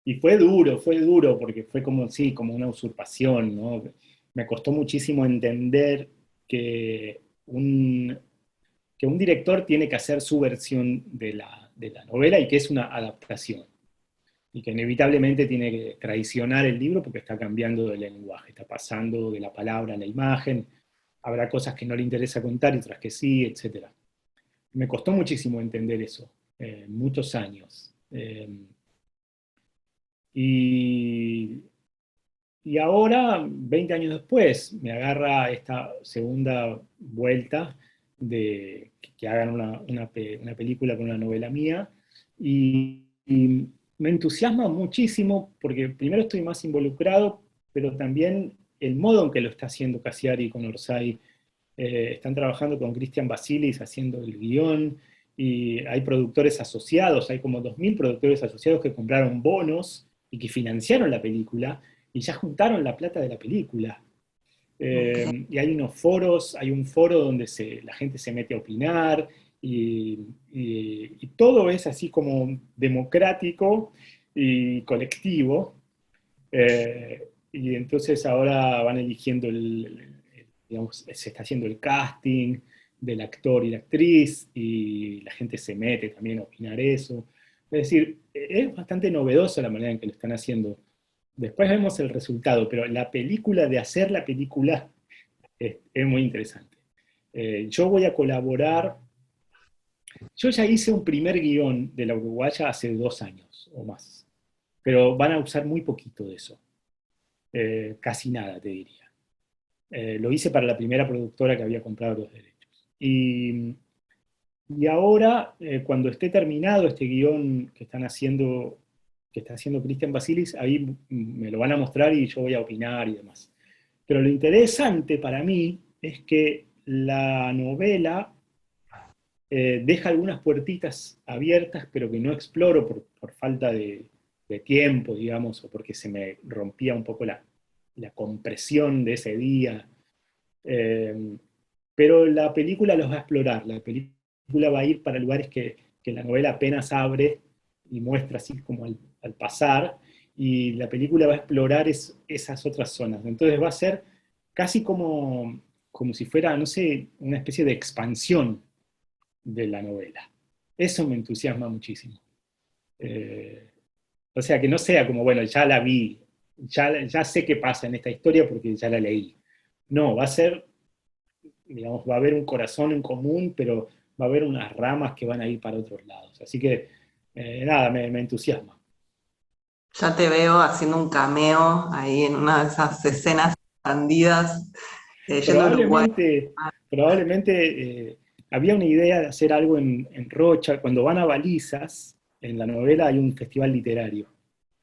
y fue duro, porque fue como, sí, como una usurpación, ¿no? Me costó muchísimo entender que un, que un director tiene que hacer su versión de la novela y que es una adaptación. Y que inevitablemente tiene que traicionar el libro porque está cambiando el lenguaje, está pasando de la palabra a la imagen, habrá cosas que no le interesa contar y otras que sí, etc. Me costó muchísimo entender eso, muchos años. Y, y ahora, 20 años después, me agarra esta segunda vuelta de que hagan una película con una novela mía y me entusiasma muchísimo porque primero estoy más involucrado, pero también el modo en que lo está haciendo Cassiari con Orsay. Están trabajando con Christian Basilis haciendo el guión y hay productores asociados, hay como 2.000 productores asociados que compraron bonos y que financiaron la película y ya juntaron la plata de la película. Ok. Y hay unos foros, hay un foro donde la gente se mete a opinar y todo es así como democrático y colectivo. Y entonces ahora van eligiendo digamos, se está haciendo el casting del actor y la actriz y la gente se mete también a opinar eso. Es decir, es bastante novedosa la manera en que lo están haciendo. Después vemos el resultado, pero la película de hacer la película es muy interesante. Yo voy a colaborar, yo ya hice un primer guión de la Uruguaya hace 2 años o más, pero van a usar muy poquito de eso, casi nada te diría. Lo hice para la primera productora que había comprado los derechos. Y ahora, cuando esté terminado este guión que está haciendo Christian Basilis, ahí me lo van a mostrar y yo voy a opinar y demás. Pero lo interesante para mí es que la novela deja algunas puertitas abiertas, pero que no exploro por falta de tiempo, digamos, o porque se me rompía un poco la compresión de ese día. Eh, pero la película los va a explorar, la película va a ir para lugares que la novela apenas abre y muestra así como al pasar, y la película va a explorar esas otras zonas. Entonces va a ser casi como si fuera, no sé, una especie de expansión de la novela. Eso me entusiasma muchísimo. Eh, o sea, que no sea como, bueno, ya la vi, ya sé qué pasa en esta historia porque ya la leí. No, va a ser, digamos, va a haber un corazón en común, pero va a haber unas ramas que van a ir para otros lados. Así que, nada, me entusiasma. Ya te veo haciendo un cameo ahí en una de esas escenas expandidas, yendo a Uruguay. Probablemente había una idea de hacer algo en Rocha. Cuando van a Balizas, en la novela hay un festival literario.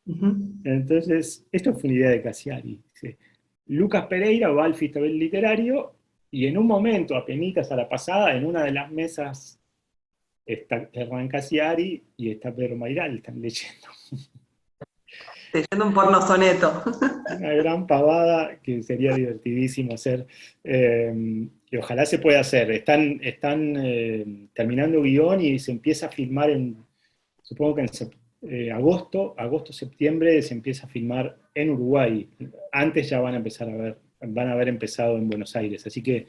Ujú. Entonces, esto fue una idea de Cassiari. Dice, Lucas Pereira va al festival literario y en un momento, apenitas a la pasada, en una de las mesas está Hernán Cassiari y está Pedro Mairal, están leyendo. Leyendo un porno soneto. Una gran pavada que sería divertidísimo hacer, y ojalá se pueda hacer. Están terminando guión y se empieza a filmar supongo que en agosto, septiembre se empieza a filmar en Uruguay. Antes ya van a empezar van a haber empezado en Buenos Aires. Así que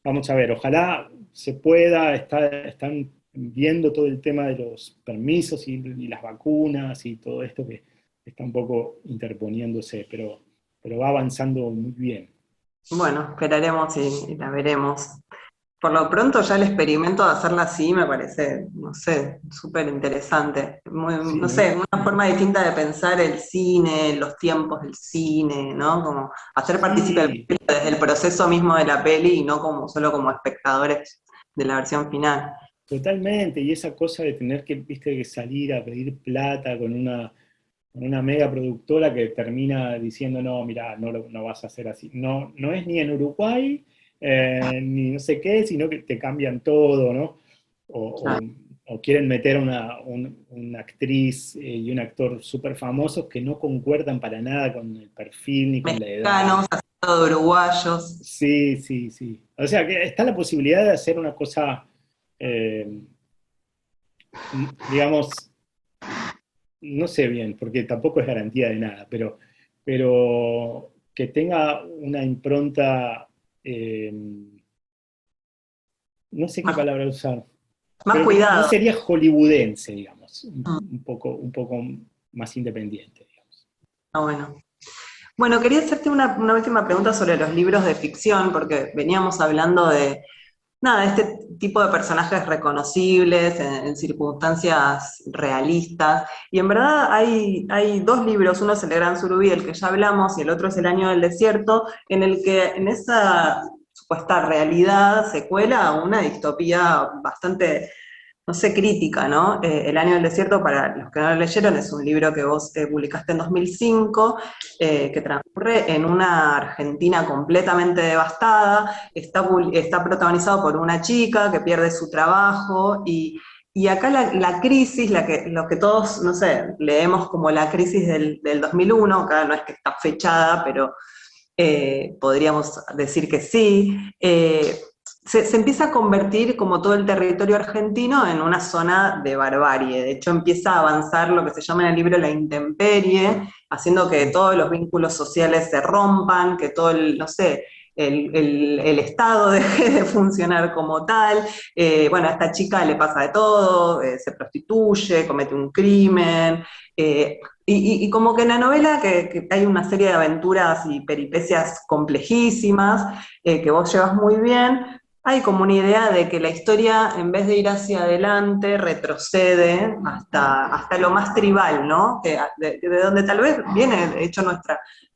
vamos a ver, ojalá se pueda, están viendo todo el tema de los permisos y las vacunas y todo esto que está un poco interponiéndose, pero va avanzando muy bien. Bueno, esperaremos y la veremos. Por lo pronto ya el experimento de hacerla así me parece, no sé, súper interesante. No Sí, sé, una forma distinta de pensar el cine, los tiempos del cine, ¿no? Como hacer partícipe al sí, público desde el proceso mismo de la peli y no como solo como espectadores de la versión final. totalmente. Y esa cosa de tener que, viste, que salir a pedir plata con una mega productora que termina diciendo, no, mira, no vas a hacer así. No, no es ni en Uruguay, ni no sé qué, sino que te cambian todo, ¿no? O, o- Claro. o quieren meter una actriz y un actor súper famosos que no concuerdan para nada con el perfil ni con la edad. Mexicanos, haciendo de uruguayos. Sí, sí, sí. O sea, que está la posibilidad de hacer una cosa, eh, digamos, no sé bien, porque tampoco es garantía de nada, pero que tenga una impronta, eh, no sé qué Más, palabra usar, más pero que no cuidado. sería hollywoodense, digamos, un poco más independiente, digamos. Ah, bueno. Bueno, quería hacerte una última pregunta sobre los libros de ficción, porque veníamos hablando de, nada, este tipo de personajes reconocibles en circunstancias realistas. Y en verdad hay dos libros, uno es El Gran Surubí, del que ya hablamos, y el otro es El Año del Desierto, en el que en esa supuesta realidad se cuela una distopía bastante, no sé, crítica, ¿no? El Año del Desierto, para los que no lo leyeron, es un libro que vos publicaste en 2005, que transcurre en una Argentina completamente devastada, está protagonizado por una chica que pierde su trabajo y acá la crisis, lo que todos, no sé, leemos como la crisis del 2001, acá no es que está fechada, pero podríamos decir que sí, se empieza a convertir como todo el territorio argentino en una zona de barbarie. De hecho, empieza a avanzar lo que se llama en el libro la intemperie, haciendo que todos los vínculos sociales se rompan, que todo el, no sé, el Estado deje de funcionar como tal. Bueno, a esta chica le pasa de todo, se prostituye, comete un crimen. Y como que en la novela que hay una serie de aventuras y peripecias complejísimas que vos llevas muy bien, hay como una idea de que la historia, en vez de ir hacia adelante, retrocede hasta lo más tribal, ¿no? De donde tal vez viene, de hecho,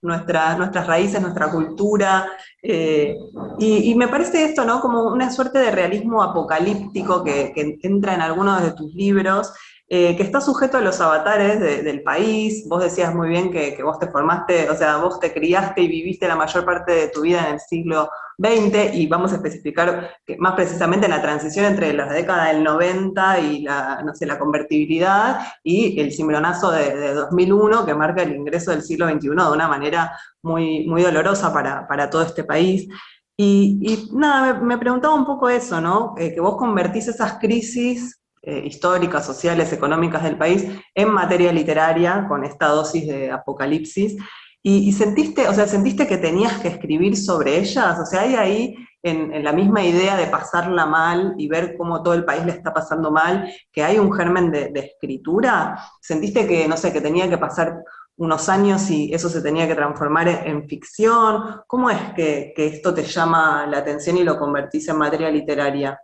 nuestras raíces, nuestra cultura. eh, y me parece esto, ¿no? Como una suerte de realismo apocalíptico que entra en algunos de tus libros, que está sujeto a los avatares del país. Vos decías muy bien que vos te formaste, o sea, vos te criaste y viviste la mayor parte de tu vida en el siglo XX, y vamos a especificar que más precisamente en la transición entre la década del 90 y la, no sé, la convertibilidad y el cimbronazo de 2001, que marca el ingreso del siglo XXI de una manera muy, muy dolorosa para todo este país. Y nada, me preguntaba un poco eso, ¿no? Que vos convertís esas crisis históricas, sociales, económicas del país en materia literaria, con esta dosis de apocalipsis. Y sentiste, o sea, sentiste que tenías que escribir sobre ellas, o sea, hay ahí en la misma idea de pasarla mal y ver cómo todo el país le está pasando mal, que hay un germen de escritura. ¿Sentiste que, no sé, que tenía que pasar unos años y eso se tenía que transformar en ficción? ¿Cómo es que esto te llama la atención y lo convertís en materia literaria?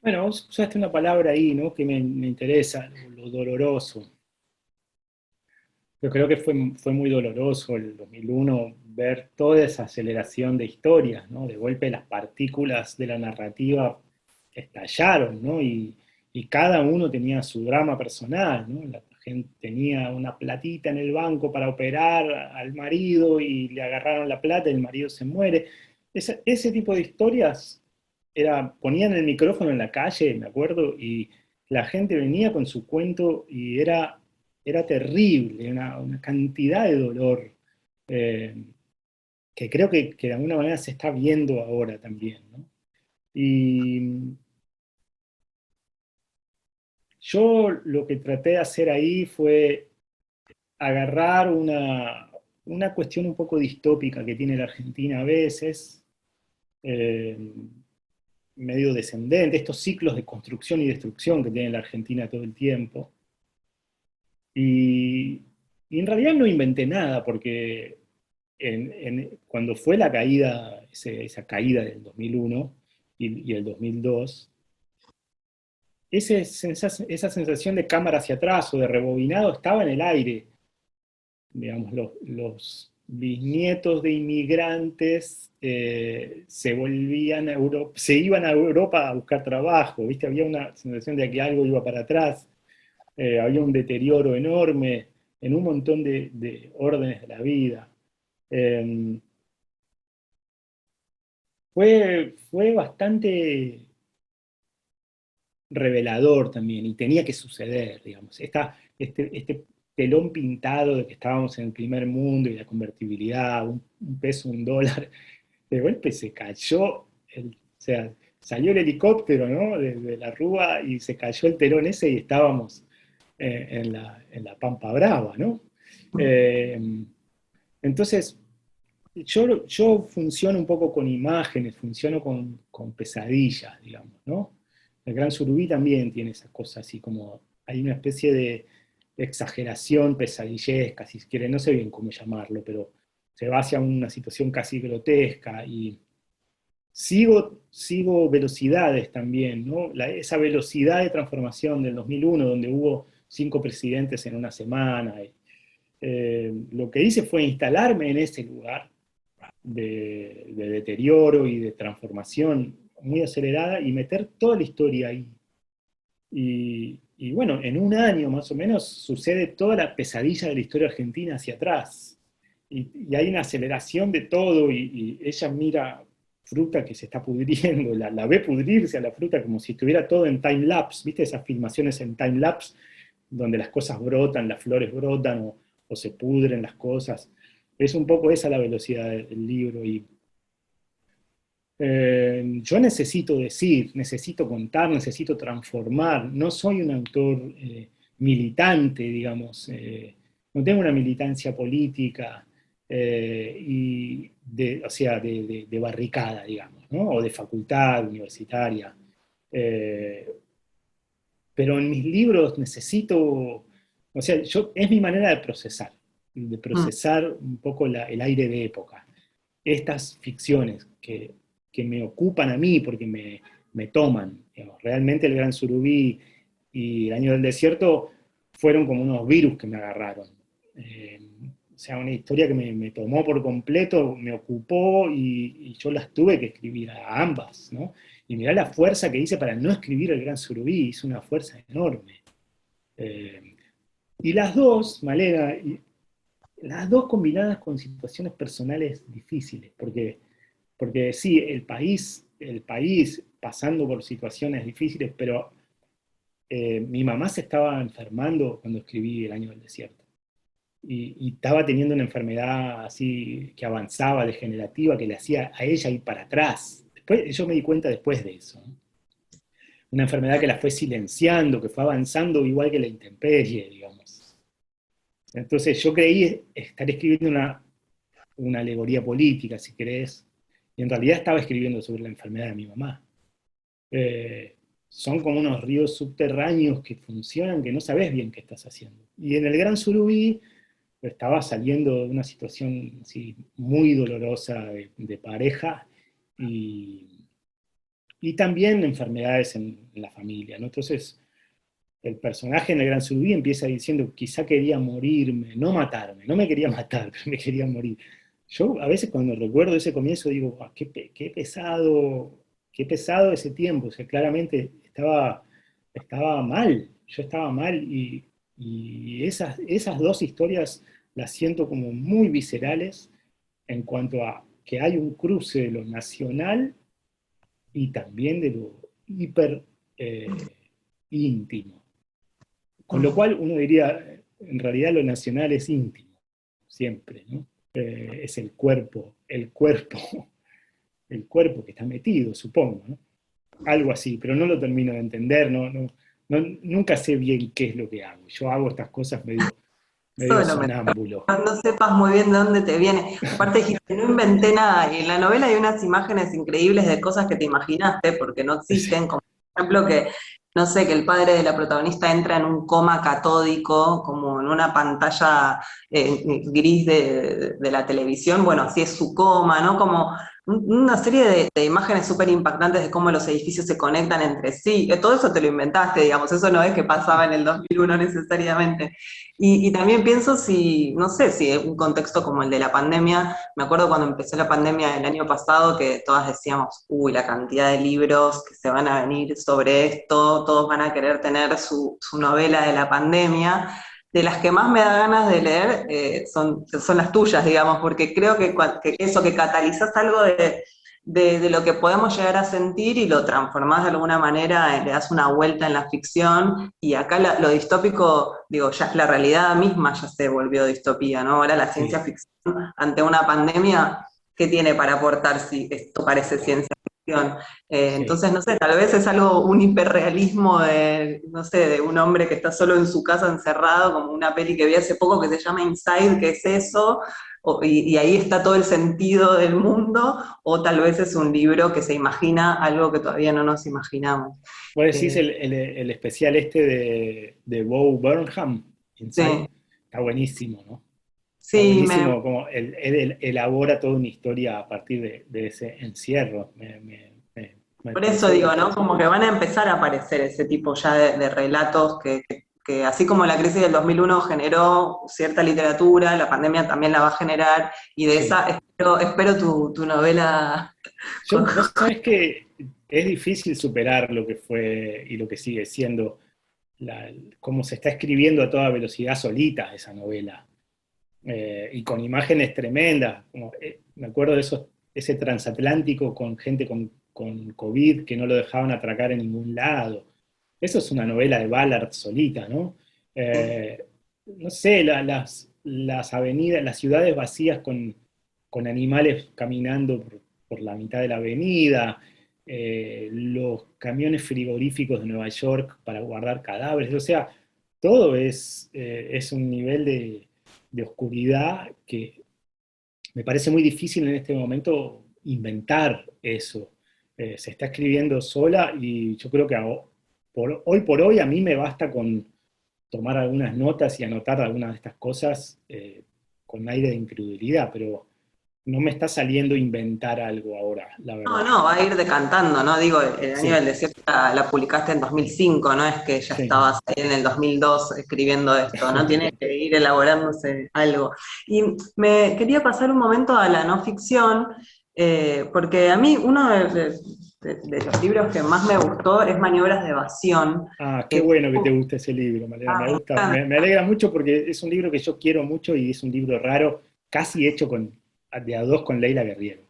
Bueno, vos usaste una palabra ahí, ¿no? Que me interesa, lo doloroso. Yo creo que fue muy doloroso el 2001 ver toda esa aceleración de historias, ¿no? De golpe las partículas de la narrativa estallaron, ¿no? Y cada uno tenía su drama personal, ¿no? La gente tenía una platita en el banco para operar al marido y le agarraron la plata y el marido se muere. Ese tipo de historias ponían el micrófono en la calle, me acuerdo, y la gente venía con su cuento y era terrible, una cantidad de dolor eh, que creo que de alguna manera se está viendo ahora también, ¿no? Y yo lo que traté de hacer ahí fue agarrar una cuestión un poco distópica que tiene la Argentina a veces, eh, medio descendente, estos ciclos de construcción y destrucción que tiene la Argentina todo el tiempo. Y, y en realidad no inventé nada, porque cuando fue la caída, esa caída del 2001 y el 2002, esa sensación de cámara hacia atrás o de rebobinado estaba en el aire. Digamos, los bisnietos de inmigrantes se iban a Europa a buscar trabajo, ¿viste? Había una sensación de que algo iba para atrás, había un deterioro enorme en un montón de órdenes de la vida. Eh, fue bastante, revelador también, y tenía que suceder, digamos. Este telón pintado de que estábamos en el primer mundo y la convertibilidad, un peso, un dólar, de golpe se cayó, o sea, salió el helicóptero, ¿no? Desde la Rúa y se cayó el telón ese y estábamos en la Pampa Brava, ¿no? Eh, entonces, yo funciono un poco con imágenes, funciono con pesadillas, digamos, ¿no? El Gran Surubí también tiene esa cosa así como, hay una especie de exageración pesadillesca, si quiere, no sé bien cómo llamarlo, pero se va hacia una situación casi grotesca y sigo velocidades también, ¿no? Esa velocidad de transformación del 2001, donde hubo 5 presidentes en una semana. Lo que hice fue instalarme en ese lugar de deterioro y de transformación muy acelerada y meter toda la historia ahí. Y bueno, en un año más o menos sucede toda la pesadilla de la historia argentina hacia atrás. Y hay una aceleración de todo y ella mira fruta que se está pudriendo, la ve pudrirse a la fruta como si estuviera todo en time lapse, ¿viste? Esas filmaciones en time lapse donde las cosas brotan, las flores brotan o se pudren las cosas. Es un poco esa la velocidad del libro y yo necesito decir, necesito contar, necesito transformar. No soy un autor militante, digamos. No tengo una militancia política, o sea, de barricada, digamos, ¿no? O de facultad universitaria. Eh, pero en mis libros necesito, o sea, es mi manera de Mm, procesar un poco el aire de época. Estas ficciones que me ocupan a mí porque me toman. Digamos. Realmente el Gran Surubí y el Año del Desierto fueron como unos virus que me agarraron. O sea, una historia que me tomó por completo, me ocupó y yo las tuve que escribir a ambas, ¿no? Y mirá la fuerza que hice para no escribir el Gran Surubí, hice una fuerza enorme. Eh, y las dos, Malena, las dos combinadas con situaciones personales difíciles, porque sí, el país pasando por situaciones difíciles, pero mi mamá se estaba enfermando cuando escribí El Año del Desierto. Y estaba teniendo una enfermedad así que avanzaba, degenerativa, que le hacía a ella ir para atrás. Después, yo me di cuenta después de eso, ¿no? Una enfermedad que la fue silenciando, que fue avanzando igual que la intemperie, digamos. Entonces yo creí estar escribiendo una alegoría política, si querés, y en realidad estaba escribiendo sobre la enfermedad de mi mamá. Son como unos ríos subterráneos que funcionan, que no sabes bien qué estás haciendo. Y en el Gran Surubí estaba saliendo de una situación así, muy dolorosa de pareja y también enfermedades en la familia, ¿no? Entonces, el personaje en el Gran Surubí empieza diciendo, quizá quería morirme, no matarme, no me quería matar, pero me quería morir. Yo a veces cuando recuerdo ese comienzo digo, "Ah, qué pesado ese tiempo", o sea, claramente estaba mal, yo estaba mal y esas dos historias las siento como muy viscerales en cuanto a que hay un cruce de lo nacional y también de lo hiper íntimo. Con lo mm. cual uno diría, en realidad lo nacional es íntimo, siempre, ¿no? Es el cuerpo que está metido, supongo, ¿no? Algo así, pero no lo termino de entender, nunca sé bien qué es lo que hago. Yo hago estas cosas Eso medio de lo sonámbulo. no sepas muy bien de dónde te viene. Aparte dijiste, no inventé nada, y en la novela hay unas imágenes increíbles de cosas que te imaginaste, porque no existen, como por ejemplo que, no sé, que el padre de la protagonista entra en un coma catódico, como en una pantalla gris de la televisión, bueno, así es su coma, ¿no? Como una serie de imágenes súper impactantes de cómo los edificios se conectan entre sí. Todo eso te lo inventaste, digamos, eso no es que pasaba en el 2001 necesariamente. Y también pienso si, no sé, si un contexto como el de la pandemia, me acuerdo cuando empezó la pandemia el año pasado que todas decíamos, uy, la cantidad de libros que se van a venir sobre esto, todos van a querer tener su novela de la pandemia. De las que más me da ganas de leer son las tuyas, digamos, porque creo que eso, que catalizás algo de lo que podemos llegar a sentir y lo transformás de alguna manera, le das una vuelta en la ficción, y acá lo distópico, digo, ya la realidad misma ya se volvió distopía, ¿no? Ahora la ciencia Sí, ficción ante una pandemia, ¿qué tiene para aportar si esto parece ciencia ficción? sí. Entonces, no sé, tal vez es algo, un hiperrealismo de, no sé, de un hombre que está solo en su casa encerrado, como una peli que vi hace poco que se llama Inside, que es eso, y ahí está todo el sentido del mundo, o tal vez es un libro que se imagina algo que todavía no nos imaginamos. Vos decís Eh, el especial este de Bo Burnham, Inside, sí, está buenísimo, ¿no? Está sí, buenísimo como él elabora toda una historia a partir de ese encierro. Me por eso pareció. digo, ¿no? Como que van a empezar a aparecer ese tipo ya de relatos que así como la crisis del 2001 generó cierta literatura, la pandemia también la va a generar, y de Sí. esa espero tu novela. Vos sabés que es difícil superar lo que fue y lo que sigue siendo, cómo se está escribiendo a toda velocidad solita esa novela. Y con imágenes tremendas. Me acuerdo de ese transatlántico con gente con COVID que no lo dejaban atracar en ningún lado. Eso es una novela de Ballard solita, ¿no? Eh, no sé, las avenidas, las ciudades vacías con animales caminando por la mitad de la avenida, los camiones frigoríficos de Nueva York para guardar cadáveres, o sea, todo es un nivel de oscuridad que me parece muy difícil en este momento inventar eso. Se está escribiendo sola y yo creo que hoy por hoy a mí me basta con tomar algunas notas y anotar algunas de estas cosas con aire de incredulidad, pero no me está saliendo inventar algo ahora, la No, verdad. no, va a ir decantando, ¿no? Digo, El año del Sí, desierto la publicaste en 2005, no es que ya sí. estabas ahí en el 2002 escribiendo esto, ¿no? Tiene que ir elaborándose algo. Y me quería pasar un momento a la no ficción, porque a mí uno de los libros que más me gustó es Maniobras de Evasión. Ah, qué Eh, bueno que te guste ese libro, me Me gusta, encanta. me alegra mucho porque es un libro que yo quiero mucho y es un libro raro, casi hecho de a dos con Leila Guerriero.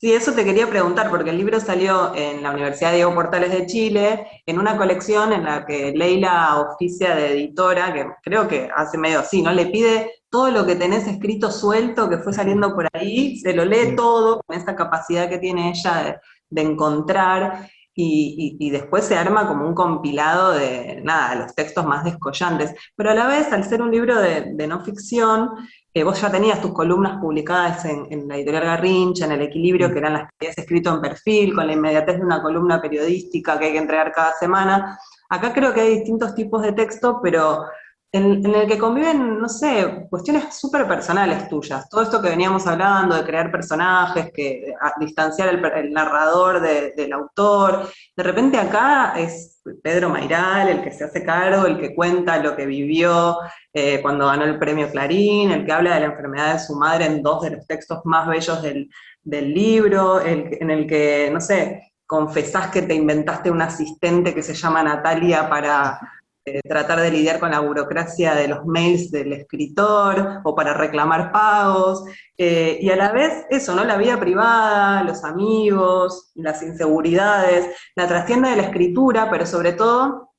Sí, eso te quería preguntar, porque el libro salió en la Universidad Diego Portales de Chile, en una colección en la que Leila oficia de editora, que creo que hace medio así, ¿no? Le pide todo lo que tenés escrito suelto, que fue saliendo por ahí, se lo lee Sí, todo, con esa capacidad que tiene ella de encontrar, y después se arma como un compilado de, nada, los textos más descollantes. Pero a la vez, al ser un libro de no ficción, vos ya tenías tus columnas publicadas en la editorial Garrincha, en El Equilibrio, que mm, eran las que habías escrito en perfil, con la inmediatez de una columna periodística que hay que entregar cada semana. Acá creo que hay distintos tipos de texto, pero en el que conviven, no sé, cuestiones súper personales tuyas. Todo esto que veníamos hablando, de crear personajes, distanciar el narrador del autor. De repente acá es Pedro Mairal el que se hace cargo, el que cuenta lo que vivió, cuando ganó el premio Clarín, el que habla de la enfermedad de su madre en dos de los textos más bellos del libro, en el que, no sé, confesás que te inventaste un asistente que se llama Natalia para tratar de lidiar con la burocracia de los mails del escritor o para reclamar pagos, y a la vez eso, ¿no? La vida privada, los amigos, las inseguridades, la trastienda de la escritura, pero sobre todo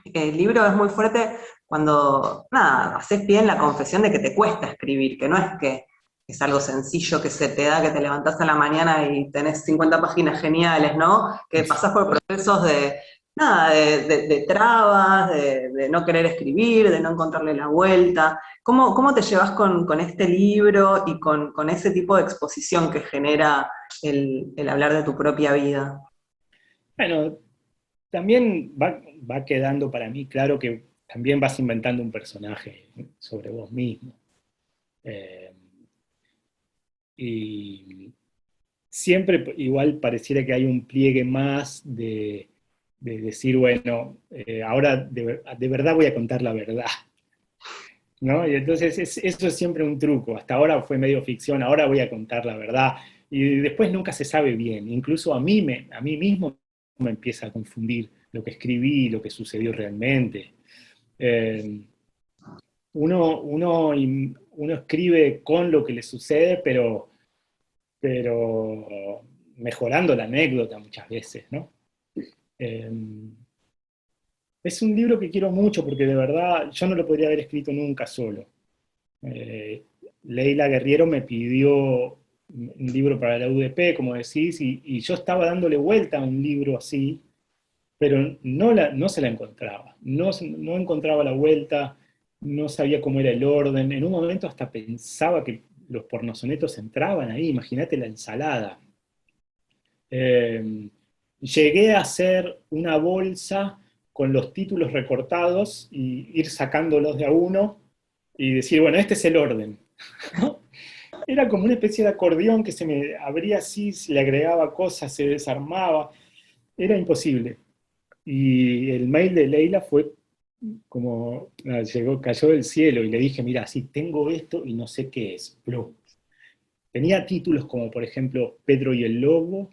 el libro es muy fuerte cuando, nada, haces pie en la confesión de que te cuesta escribir, que no es que es algo sencillo que se te da, que te levantás a la mañana y tenés 50 páginas geniales, ¿no? Que pasás por procesos de, nada, de trabas, de no querer escribir, de no encontrarle la vuelta. ¿Cómo te llevas con este libro y con ese tipo de exposición que genera el hablar de tu propia vida? Bueno, también va quedando para mí claro que también vas inventando un personaje sobre vos mismo. Eh, y siempre igual pareciera que hay un pliegue más de decir, bueno, ahora de verdad voy a contar la verdad, ¿no? Y entonces eso es siempre un truco. Hasta ahora fue medio ficción, ahora voy a contar la verdad. Y después nunca se sabe bien. Incluso a mí mismo me empieza a confundir lo que escribí y lo que sucedió realmente. Eh, uno escribe con lo que le sucede, pero mejorando la anécdota muchas veces, ¿no? Eh, es un libro que quiero mucho porque de verdad yo no lo podría haber escrito nunca solo. Eh, Leila Guerriero me pidió un libro para la UDP, como decís, y yo estaba dándole vuelta a un libro así, pero no se la encontraba, no encontraba la vuelta, no sabía cómo era el orden, en un momento hasta pensaba que los pornosonetos entraban ahí, imagínate la ensalada. Eh, Llegué a hacer una bolsa con los títulos recortados y ir sacándolos de a uno y decir, bueno, este es el orden. Era como una especie de acordeón que se me abría así, se le agregaba cosas, se desarmaba, era imposible. Y el mail de Leila fue como, cayó del cielo y le dije, mira, sí, tengo esto y no sé qué es. Pero tenía títulos como, por ejemplo, Pedro y el Lobo.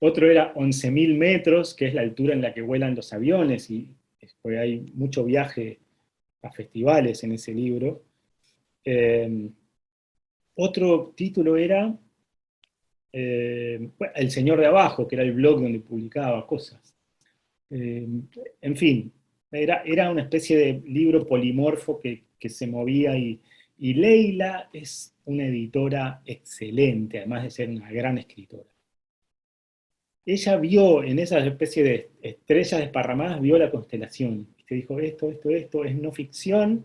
Otro era 11.000 metros, que es la altura en la que vuelan los aviones, y pues, hay mucho viaje a festivales en ese libro. Eh, Otro título era El Señor de Abajo, que era el blog donde publicaba cosas. Eh, en fin, era una especie de libro polimorfo que se movía y Leila es una editora excelente, además de ser una gran escritora. Ella vio en esa especie de estrellas desparramadas, vio la constelación. Se dijo, esto es no ficción,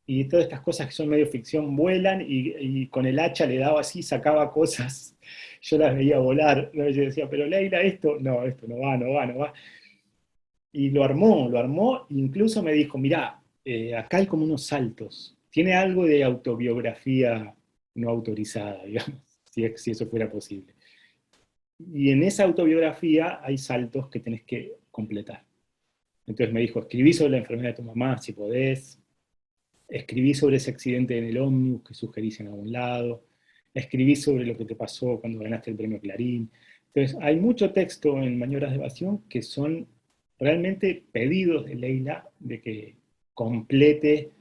y todas estas cosas que son medio ficción vuelan, y con el hacha le daba así, sacaba cosas, yo las veía volar, ¿no? Yo decía, pero Leila, esto no va, no va, no va. Y lo armó, incluso me dijo, mirá, acá hay como unos saltos, tiene algo de autobiografía no autorizada, digamos, si eso fuera posible. Y en esa autobiografía hay saltos que tenés que completar. Entonces me dijo, escribí sobre la enfermedad de tu mamá, si podés, escribí sobre ese accidente en el ómnibus que sugerís en algún lado, escribí sobre lo que te pasó cuando ganaste el premio Clarín. Entonces hay mucho texto en Maniobras de Evasión que son realmente pedidos de Leila de que complete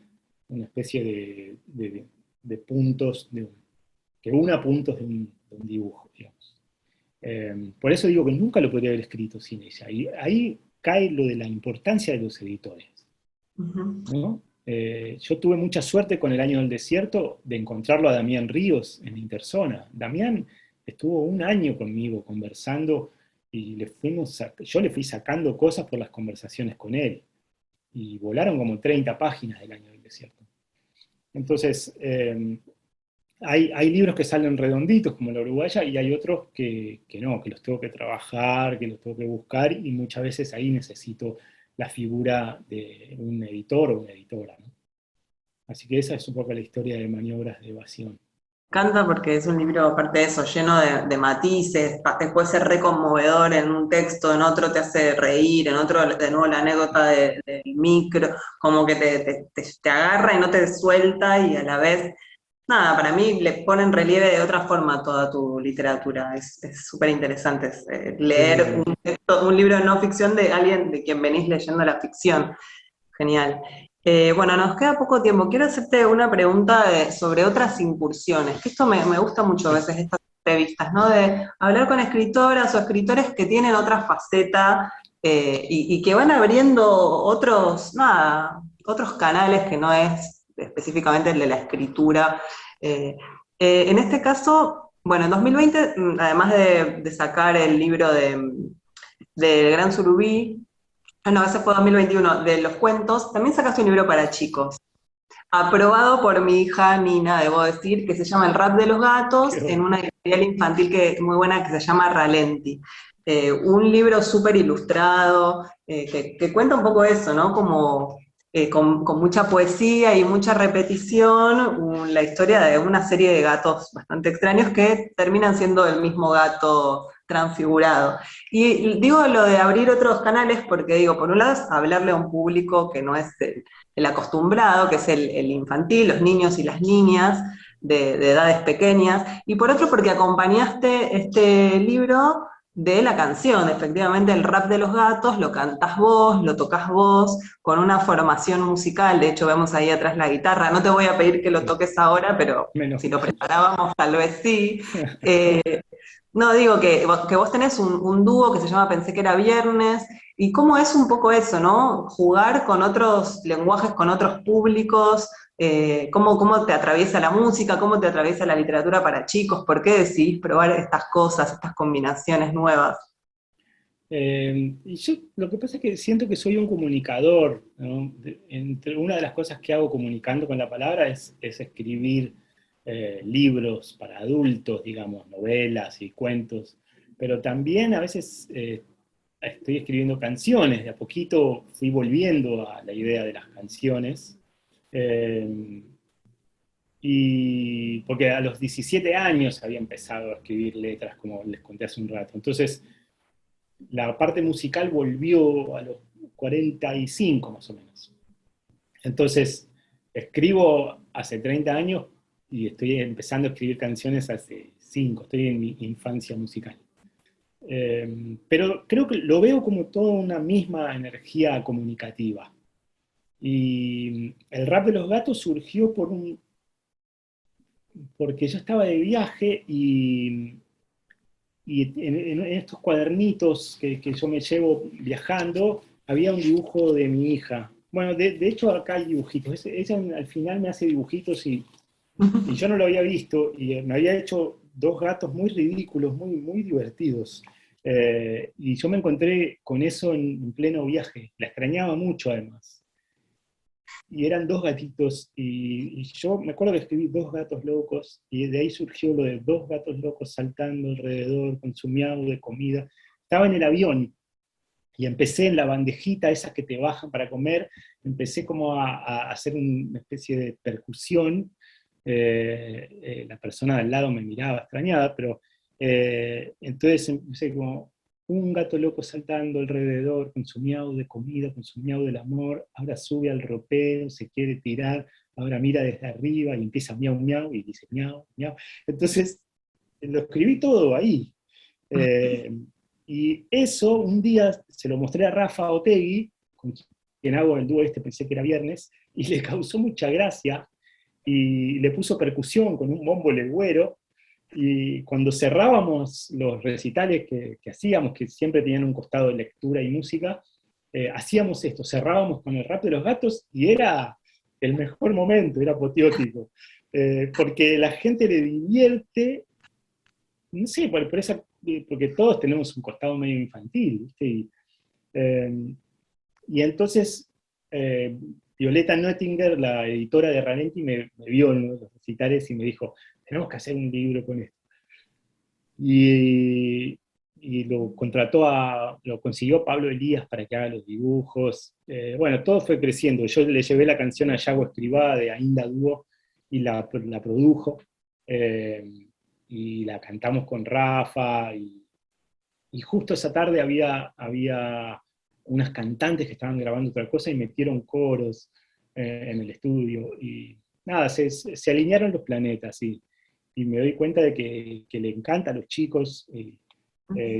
una especie de puntos, que una puntos de un dibujo, digamos. Por eso digo que nunca lo podría haber escrito sin ella. Y ahí cae lo de la importancia de los editores, ¿no? Yo tuve mucha suerte con El Año del Desierto de encontrarlo a Damián Ríos en Interzona. Damián estuvo un año conmigo conversando y yo le fui sacando cosas por las conversaciones con él. Y volaron como 30 páginas del Año del Desierto. Entonces, hay libros que salen redonditos, como La Uruguaya, y hay otros que no, que los tengo que trabajar, que los tengo que buscar, y muchas veces ahí necesito la figura de un editor o una editora, ¿no? Así que esa es un poco la historia de Maniobras de Evasión. Me encanta porque es un libro, aparte de eso, lleno de matices, te puede ser re conmovedor en un texto, en otro te hace reír, en otro, de nuevo, la anécdota del micro, como que te agarra y no te suelta, y a la vez, nada, para mí le pone en relieve de otra forma toda tu literatura. Es súper interesante leer un texto, un libro de no ficción de alguien de quien venís leyendo la ficción. Genial. Bueno, nos queda poco tiempo. Quiero hacerte una pregunta sobre otras incursiones, que esto me gusta mucho a veces, estas entrevistas, ¿no? De hablar con escritoras o escritores que tienen otra faceta, y que van abriendo otros canales que no es específicamente el de la escritura. En este caso, bueno, en 2020, además de sacar el libro del Gran Surubí, no, ese fue 2021, de los cuentos, también sacaste un libro para chicos, aprobado por mi hija Nina, debo decir, que se llama El Rap de los Gatos, en una editorial infantil muy buena que se llama Ralenti. Un libro súper ilustrado, que cuenta un poco eso, ¿no? Como con mucha poesía y mucha repetición, la historia de una serie de gatos bastante extraños que terminan siendo el mismo gato transfigurado. Y digo lo de abrir otros canales porque digo, por un lado es hablarle a un público que no es el acostumbrado, que es el infantil, los niños y las niñas de edades pequeñas, y por otro porque acompañaste este libro de la canción. Efectivamente, El Rap de los Gatos lo cantás vos, lo tocas vos, con una formación musical. De hecho vemos ahí atrás la guitarra, no te voy a pedir que lo toques ahora, pero Menos. si lo preparábamos tal vez sí. No, digo que vos tenés un dúo que se llama Pensé que era viernes, y cómo es un poco eso, ¿no? Jugar con otros lenguajes, con otros públicos, cómo te atraviesa la música, cómo te atraviesa la literatura para chicos, por qué decidís probar estas cosas, estas combinaciones nuevas. Y yo lo que pasa es que siento que soy un comunicador, ¿no? Entre una de las cosas que hago comunicando con la palabra es escribir libros para adultos, digamos, novelas y cuentos, pero también a veces estoy escribiendo canciones, de a poquito fui volviendo a la idea de las canciones, eh, y porque a los 17 años había empezado a escribir letras, como les conté hace un rato, entonces la parte musical volvió a los 45 más o menos. Entonces, escribo hace 30 años y estoy empezando a escribir canciones hace 5, estoy en mi infancia musical. Pero creo que lo veo como toda una misma energía comunicativa. Y el rap de los gatos surgió porque yo estaba de viaje y en estos cuadernitos que yo me llevo viajando, había un dibujo de mi hija. Bueno, de hecho acá hay dibujitos. Ella al final me hace dibujitos y yo no lo había visto y me había hecho dos gatos muy ridículos, muy divertidos. Y yo me encontré con eso en pleno viaje. La extrañaba mucho además. Y eran dos gatitos, y yo me acuerdo que escribí Dos gatos locos, y de ahí surgió lo de dos gatos locos saltando alrededor con su miau de comida. Estaba en el avión, y empecé en la bandejita, esas que te bajan para comer, empecé como a hacer una especie de percusión. La persona de al lado me miraba extrañada, pero entonces empecé como un gato loco saltando alrededor con su miau de comida, con su miau del amor, ahora sube al ropero, se quiere tirar, ahora mira desde arriba y empieza miau miau y dice miau miau. Entonces lo escribí todo ahí. Eh, y eso un día se lo mostré a Rafa Otegui, con quien hago el dúo este, pensé que era viernes, y le causó mucha gracia, y le puso percusión con un bombo legüero, y cuando cerrábamos los recitales que hacíamos, que siempre tenían un costado de lectura y música, hacíamos esto, cerrábamos con el rap de los gatos, y era el mejor momento, era apoteótico, porque la gente le divierte, no sé, porque todos tenemos un costado medio infantil, ¿viste? Eh, y entonces Violeta Nottinger, la editora de Ralenti, me vio en los recitales y me dijo, tenemos que hacer un libro con esto. Y, y lo consiguió Pablo Elías para que haga los dibujos. Bueno, todo fue creciendo. Yo le llevé la canción a Yago Escribá de Ainda Dúo y la produjo. Eh, y la cantamos con Rafa, y justo esa tarde había unas cantantes que estaban grabando otra cosa y metieron coros en el estudio, y nada, se alinearon los planetas, y me doy cuenta de que le encanta a los chicos.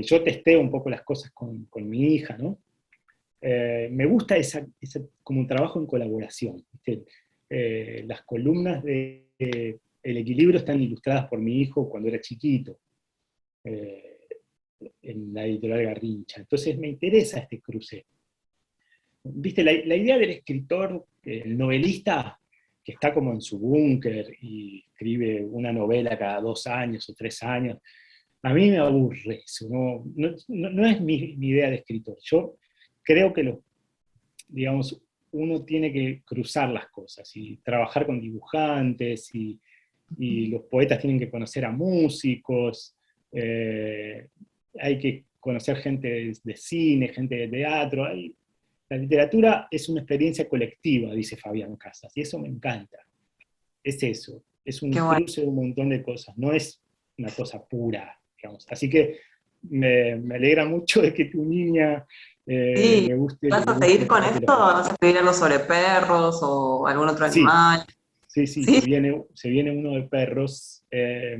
Yo testeo un poco las cosas con mi hija, ¿no? Me gusta como un trabajo en colaboración, ¿viste? Las columnas de El Equilibrio están ilustradas por mi hijo cuando era chiquito. Eh, en la editorial Garrincha. Entonces me interesa este cruce. Viste, la idea del escritor, el novelista, que está como en su búnker y escribe una novela cada 2 años o 3 años, a mí me aburre eso, no es mi idea de escritor. Yo creo que, digamos, uno tiene que cruzar las cosas y trabajar con dibujantes, y los poetas tienen que conocer a músicos, eh, hay que conocer gente de cine, gente de teatro. La literatura es una experiencia colectiva, dice Fabián Casas, y eso me encanta. Es eso, es un Qué bueno. cruce de un montón de cosas, no es una cosa pura, digamos. Así que me alegra mucho de que tu niña Sí, ¿vas le a guste seguir el con rap de esto? los gatos. ¿Vas a seguir algo sobre perros o algún otro Sí, animal? sí, Sí. se viene uno de perros, Ah,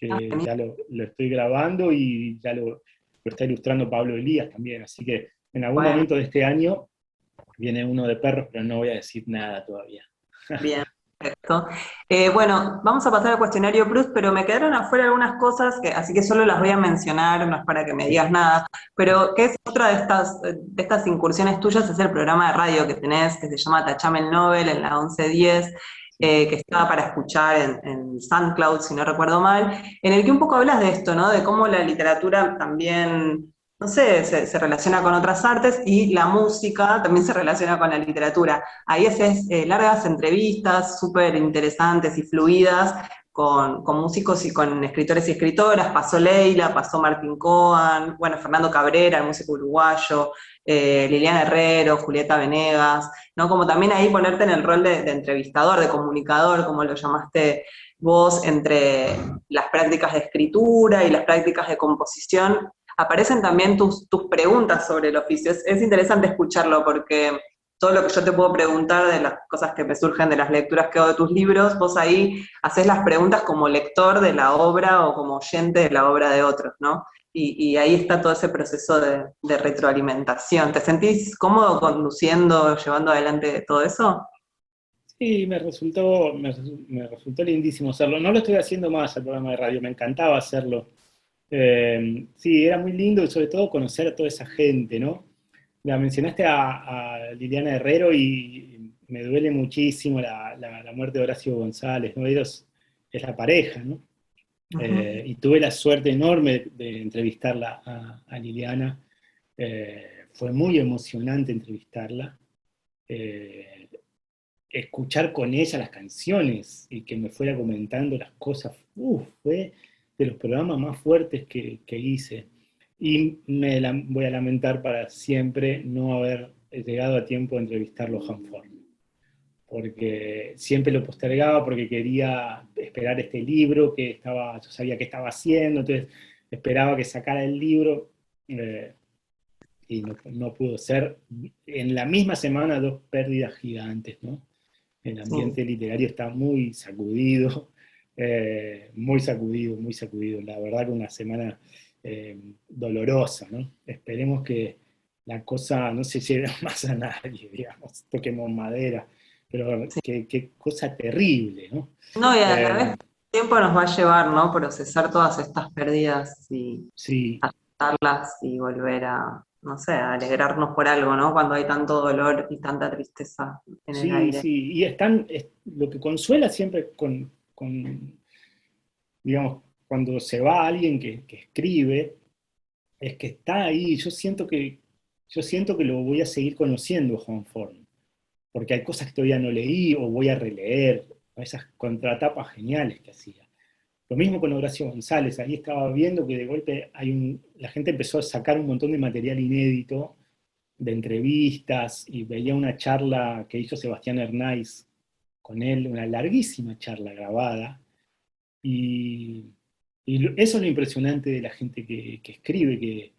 que genial. ya lo estoy grabando, y ya lo está ilustrando Pablo Elías también, así que en algún Bueno, momento de este año viene uno de perros, pero no voy a decir nada todavía. bien. Perfecto. Bueno, vamos a pasar al cuestionario Proust, pero me quedaron afuera algunas cosas, así que solo las voy a mencionar, no es para que me Sí. digas nada, pero ¿qué es otra de estas incursiones tuyas? Es el programa de radio que tenés, que se llama Tachame el Nobel en la 1110, Sí. que estaba para escuchar en SoundCloud, si no recuerdo mal, en el que un poco hablas de esto, ¿no? De cómo la literatura también, no sé, se relaciona con otras artes y la música también se relaciona con la literatura. Ahí haces largas entrevistas súper interesantes y fluidas con músicos y con escritores y escritoras. Pasó Leila, pasó Martín Coan, bueno, Fernando Cabrera, el músico uruguayo, Liliana Herrero, Julieta Venegas, ¿no? Como también ahí ponerte en el rol de entrevistador, de comunicador, como lo llamaste vos, entre las prácticas de escritura y las prácticas de composición. Aparecen también tus preguntas sobre el oficio. Es interesante escucharlo porque todo lo que yo te puedo preguntar de las cosas que me surgen de las lecturas que hago de tus libros, vos ahí haces las preguntas como lector de la obra o como oyente de la obra de otros, ¿no? Y ahí está todo ese proceso de retroalimentación. ¿Te sentís cómodo conduciendo, llevando adelante todo eso? Sí, me resultó lindísimo hacerlo. No lo estoy haciendo más al programa de radio, me encantaba hacerlo. Sí, era muy lindo y sobre todo conocer a toda esa gente, ¿no? La mencionaste a Liliana Herrero y me duele muchísimo la muerte de Horacio González, ¿no? Ellos es la pareja, ¿no? Ujú. Y tuve la suerte enorme de entrevistarla a Liliana. Fue muy emocionante entrevistarla. Eh, Escuchar con ella las canciones y que me fuera comentando las cosas, fue de los programas más fuertes que hice. Y voy a lamentar para siempre no haber llegado a tiempo de entrevistarlo a Hanford, porque siempre lo postergaba porque quería esperar este libro yo sabía que estaba haciendo, entonces esperaba que sacara el libro, y no pudo ser. En la misma semana, dos pérdidas gigantes, ¿no? El Sí. ambiente literario está muy sacudido, muy sacudido, muy sacudido. La verdad que una semana dolorosa, ¿no? Esperemos que la cosa no se lleve más a nadie, digamos, toquemos madera, pero qué cosa terrible, ¿no? No, y a la vez Eh, tiempo nos va a llevar, ¿no? Procesar todas estas pérdidas y sí, aceptarlas y volver a, no sé, a alegrarnos por algo, ¿no? Cuando hay tanto dolor y tanta tristeza en el sí, aire. sí, y lo que consuela siempre digamos, cuando se va alguien que escribe, es que está ahí. Yo siento que lo voy a seguir conociendo, Juan Forn, porque hay cosas que todavía no leí o voy a releer, esas contratapas geniales que hacía. Lo mismo con Horacio González, ahí estaba viendo que de golpe la gente empezó a sacar un montón de material inédito, de entrevistas, y veía una charla que hizo Sebastián Hernáiz con él, una larguísima charla grabada, y, eso es lo impresionante de la gente que escribe,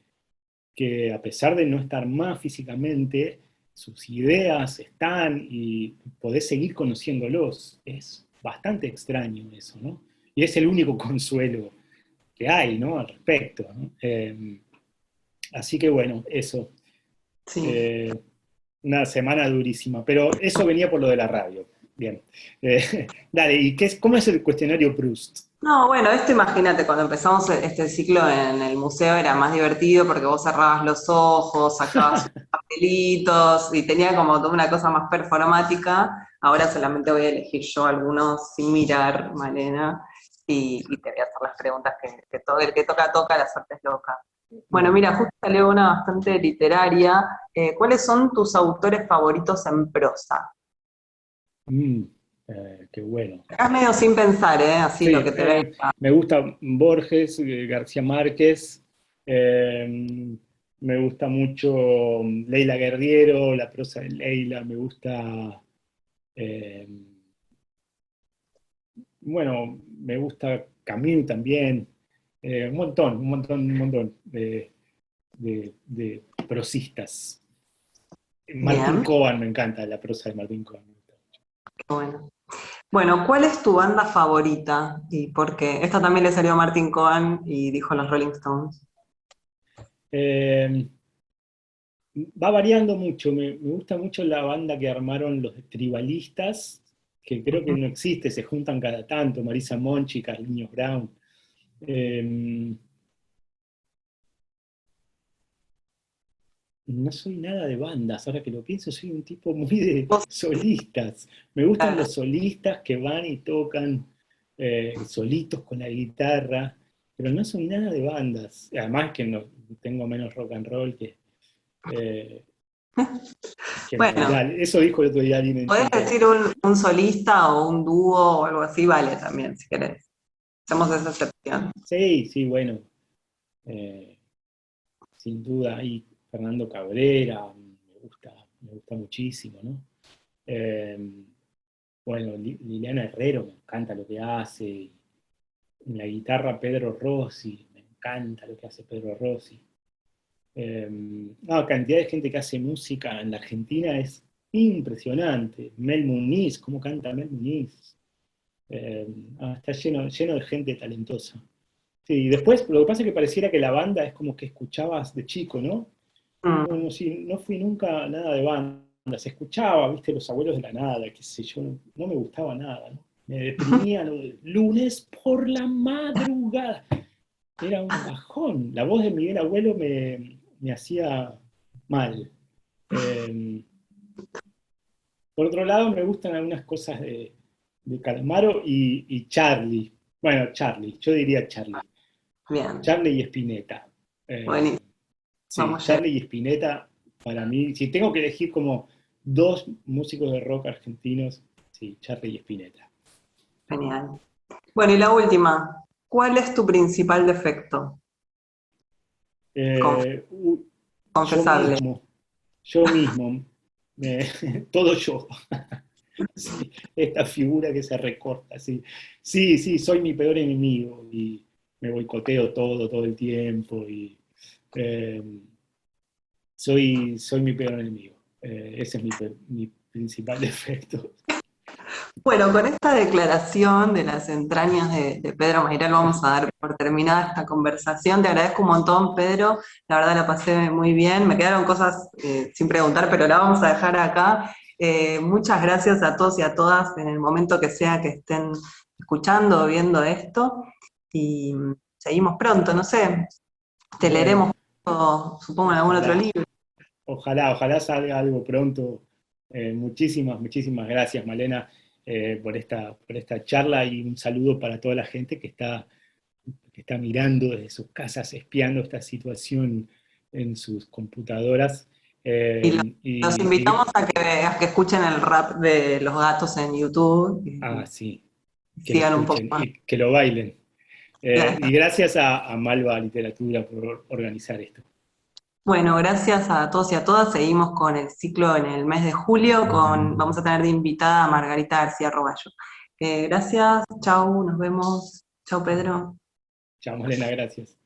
que a pesar de no estar más físicamente, sus ideas están y podés seguir conociéndolos. Es bastante extraño eso, ¿no? Y es el único consuelo que hay, ¿no? Al respecto, ¿no? Así que bueno, eso. Sí. Eh, una semana durísima, pero eso venía por lo de la radio. Bien. Dale, ¿y cómo es el cuestionario Proust? No, bueno, esto imagínate, cuando empezamos este ciclo en el museo era más divertido porque vos cerrabas los ojos, sacabas unos papelitos y tenía como toda una cosa más performática. Ahora solamente voy a elegir yo algunos sin mirar, Malena, y te voy a hacer las preguntas que todo el que toca, toca, la suerte es loca. Bueno, Dale. mira, justo salió una bastante literaria. ¿Cuáles son tus autores favoritos en prosa? Mm, qué bueno. Acá es medio sin pensar, ¿eh? Así lo Sí, que te venga. me gusta Borges, García Márquez, me gusta mucho Leila Guerriero, la prosa de Leila, me gusta, eh, bueno, me gusta Camus también, un montón de prosistas. Martín Bien, Coban me encanta, la prosa de Martín Coban. qué bueno. Bueno, ¿cuál es tu banda favorita y por qué? Esta también le salió a Martin Cohen y dijo los Rolling Stones. Eh, Va variando mucho, me gusta mucho la banda que armaron los Tribalistas, que creo que no existe, se juntan cada tanto, Marisa Monchi, Carlinhos Brown. No soy nada de bandas, ahora que lo pienso, soy un tipo muy de Vos, solistas. Me gustan claro, los solistas que van y tocan solitos con la guitarra, pero no soy nada de bandas. Además que no, tengo menos rock and roll eh, que en bueno, realidad. Eso dijo el otro día alguien en podés Twitter. decir un solista o un dúo o algo así, vale también, si querés. Hacemos esa excepción. Sí, sí, bueno, eh, sin duda. Y Fernando Cabrera, me gusta muchísimo, ¿no? Eh, bueno, Liliana Herrero, me encanta lo que hace. En la guitarra Pedro Rossi, me encanta lo que hace Pedro Rossi. La cantidad de gente que hace música en la Argentina es impresionante. Mel Muniz, cómo canta Mel Muniz. Eh, Está lleno de gente talentosa. Sí, y después lo que pasa es que pareciera que la banda es como que escuchabas de chico, ¿no? Mm. No, sí, no fui nunca nada de banda. Se escuchaba, viste, Los Abuelos de la Nada, qué sé yo, no me gustaba nada, ¿no? Me deprimía lunes por la madrugada. Era un bajón. La voz de Miguel Abuelo me hacía mal. Eh, por otro lado, me gustan algunas cosas de Calamaro y Charlie. Bueno, Charlie, yo diría Charlie. Bien, Charlie y Spinetta. buenísimo, Sí, vamos a llegar. Charlie y Spinetta, para mí, si tengo que elegir como dos músicos de rock argentinos, sí, Charlie y Spinetta. Genial. Bueno, y la última, ¿cuál es tu principal defecto? Conf- Eh, u- yo Confesable. mismo, yo mismo, todo yo. Sí, esta figura que se recorta, sí. Sí, sí, soy mi peor enemigo y me boicoteo todo el tiempo y eh, soy mi peor enemigo. Ese es mi principal defecto. Bueno, con esta declaración de las entrañas de Pedro Mairal vamos a dar por terminada esta conversación. Te agradezco un montón, Pedro. La verdad la pasé muy bien. Me quedaron cosas sin preguntar, pero la vamos a dejar acá. Muchas gracias a todos y a todas en el momento que sea que estén escuchando o viendo esto. Y seguimos pronto, no sé, te Bueno, leeremos, supongo, en algún otro ojalá, libro. ojalá salga algo pronto. Muchísimas gracias, Malena, por esta charla y un saludo para toda la gente que está mirando desde sus casas, espiando esta situación en sus computadoras. Y Eh, los y, invitamos y- a que escuchen el rap de los gatos en YouTube sí, y que lo sigan un poco escuchen más. y que lo bailen. Claro. Y gracias a Malva Literatura por organizar esto. Bueno, gracias a todos y a todas. Seguimos con el ciclo en el mes de julio. Vamos a tener de invitada a Margarita García Roballo. Gracias, chau, nos vemos. Chau, Pedro. Chao, Malena, gracias.